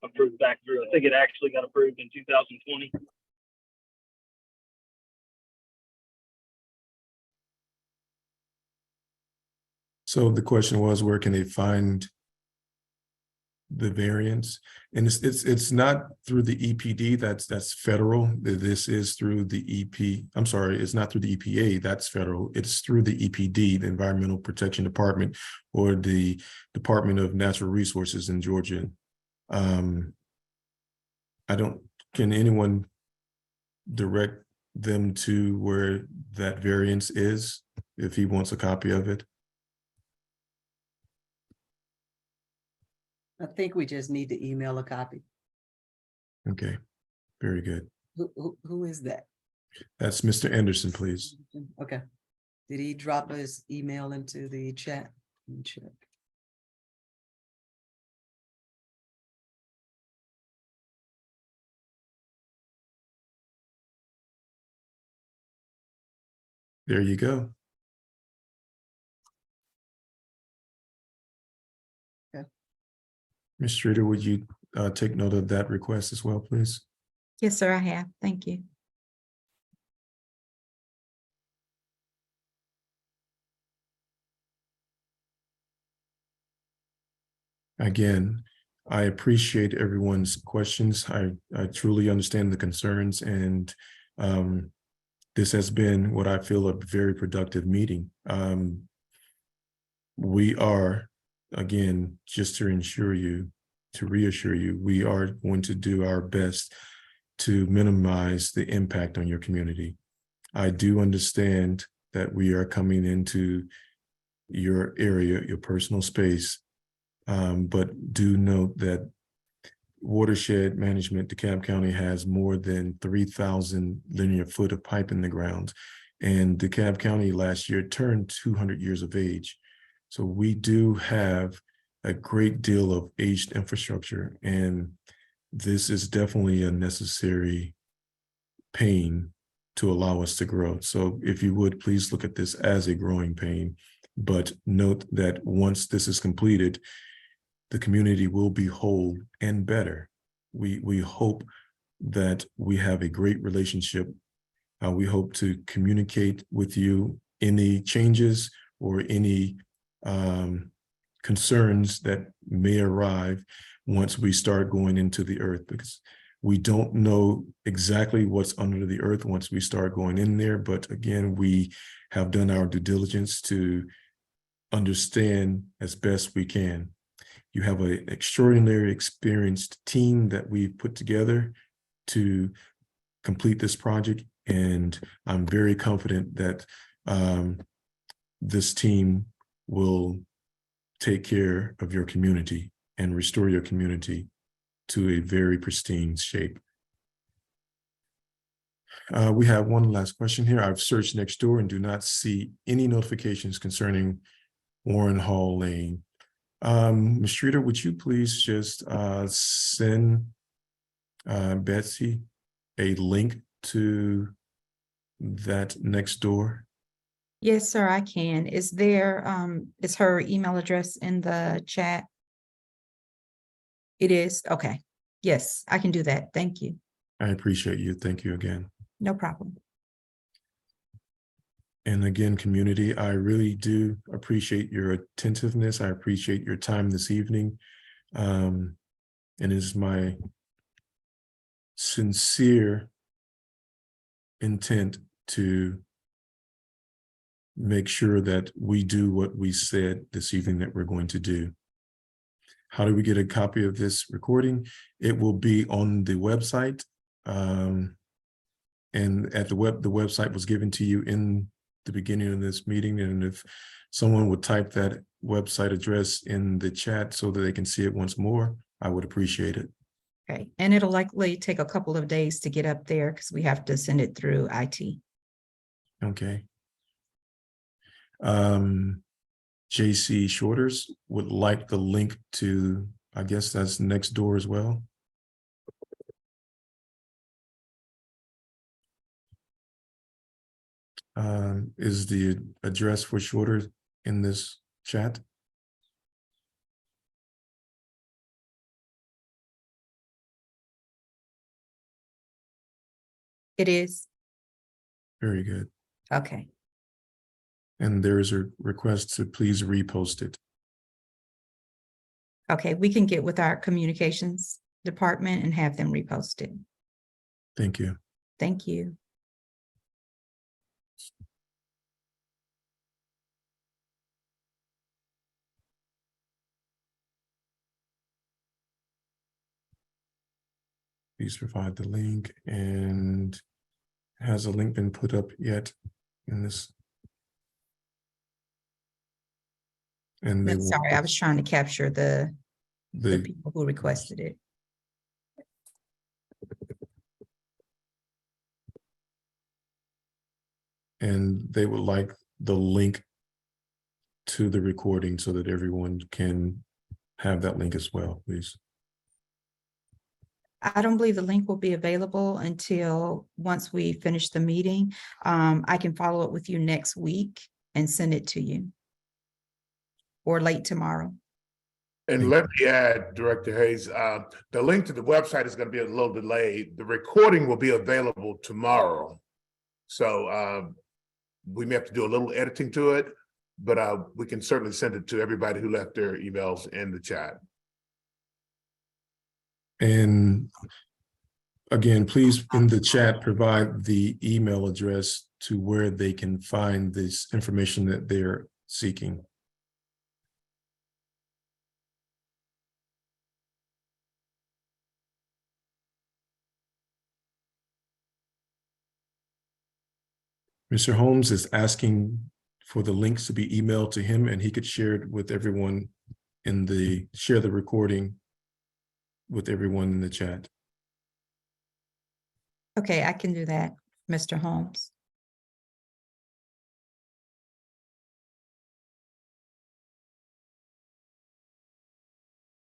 approved back through. I think it actually got approved in 2020. So the question was, where can they find the variance? And it's not through the EPD, that's federal. This is through the it's not through the EPA, that's federal. It's through the EPD, the Environmental Protection Department, or the Department of Natural Resources in Georgia. Can anyone direct them to where that variance is if he wants a copy of it? I think we just need to email a copy. Okay, very good. Who is that? That's Mr. Anderson, please. Okay. Did he drop his email into the chat? Let me check. There you go. Ms. Streeter, would you take note of that request as well, please? Yes, sir, I have. Thank you. Again, I appreciate everyone's questions. I truly understand the concerns, and this has been what I feel a very productive meeting. We are, again, just to reassure you, we are going to do our best to minimize the impact on your community. I do understand that we are coming into your area, your personal space, but do note that Watershed Management, DeKalb County, has more than 3,000 linear foot of pipe in the ground. And DeKalb County last year turned 200 years of age. So we do have a great deal of aged infrastructure, and this is definitely a necessary pain to allow us to grow. So if you would, please look at this as a growing pain, but note that once this is completed, the community will be whole and better. We hope that we have a great relationship. We hope to communicate with you any changes or any concerns that may arrive once we start going into the earth, because we don't know exactly what's under the earth once we start going in there. But again, we have done our due diligence to understand as best we can. You have an extraordinary experienced team that we've put together to complete this project. And I'm very confident that this team will take care of your community and restore your community to a very pristine shape. We have one last question here. I've searched next door and do not see any notifications concerning Warrenhall Lane. Ms. Streeter, would you please just send Betsy a link to that next door? Yes, sir, I can. Is her email address in the chat? It is, okay. Yes, I can do that. Thank you. I appreciate you. Thank you again. No problem. And again, community, I really do appreciate your attentiveness. I appreciate your time this evening. And it is my sincere intent to make sure that we do what we said this evening that we're going to do. How do we get a copy of this recording? It will be on the website. And at the website was given to you in the beginning of this meeting. And if someone would type that website address in the chat so that they can see it once more, I would appreciate it. Okay, and it'll likely take a couple of days to get up there because we have to send it through IT. Okay. JC Shorters would like the link to, I guess that's next door as well. Is the address for Shorter in this chat? It is? Very good. Okay, And there is a request to please repost it. okay, we can get with our communications department and have them repost it. Thank you. Thank you. Please provide the link. And has a link been put up yet in this? And they will, Sorry, I was trying to capture the the people who requested it. and they would like the link to the recording so that everyone can have that link as well, please. I don't believe the link will be available until once we finish the meeting. I can follow up with you next week and send it to you. Or late tomorrow. And let me add, Director Hayes, the link to the website is going to be a little delayed. The recording will be available tomorrow. So we may have to do a little editing to it, but we can certainly send it to everybody who left their emails in the chat. And again, please in the chat, provide the email address to where they can find this information that they're seeking. Mr. Holmes is asking for the links to be emailed to him and he could share it with everyone in the, share the recording with everyone in the chat. Okay, I can do that, Mr. Holmes.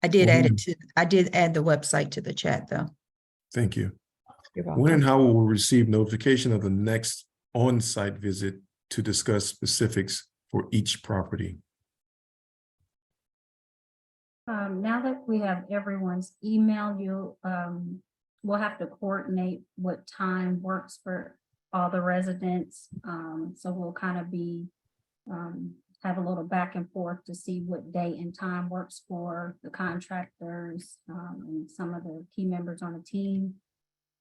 I did add it to, I did add the website to the chat though. Thank you. You're When and welcome. how will we receive notification of the next on-site visit to discuss specifics for each property? Now that we have everyone's email, we'll have to coordinate what time works for all the residents. So we'll kind of be, have a little back and forth to see what day and time works for the contractors, and some of the key members on the team.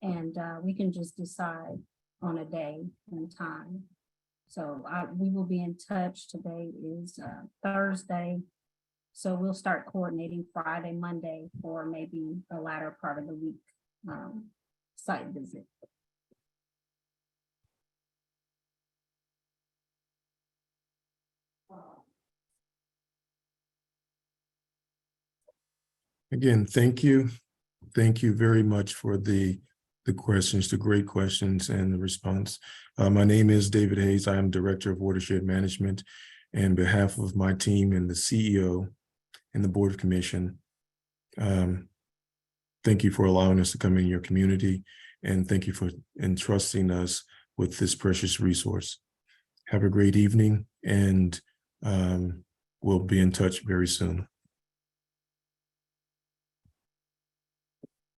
And we can just decide on a day and time. So we will be in touch. Today is Thursday. So we'll start coordinating Friday, Monday, or maybe the latter part of the week site visit. Again, thank you. Thank you very much for the questions, the great questions and the response. My name is David Hayes. I am Director of Watershed Management. And on behalf of my team and the CEO and the Board of Commission, thank you for allowing us to come in your community, and thank you for entrusting us with this precious resource. Have a great evening, and we'll be in touch very soon.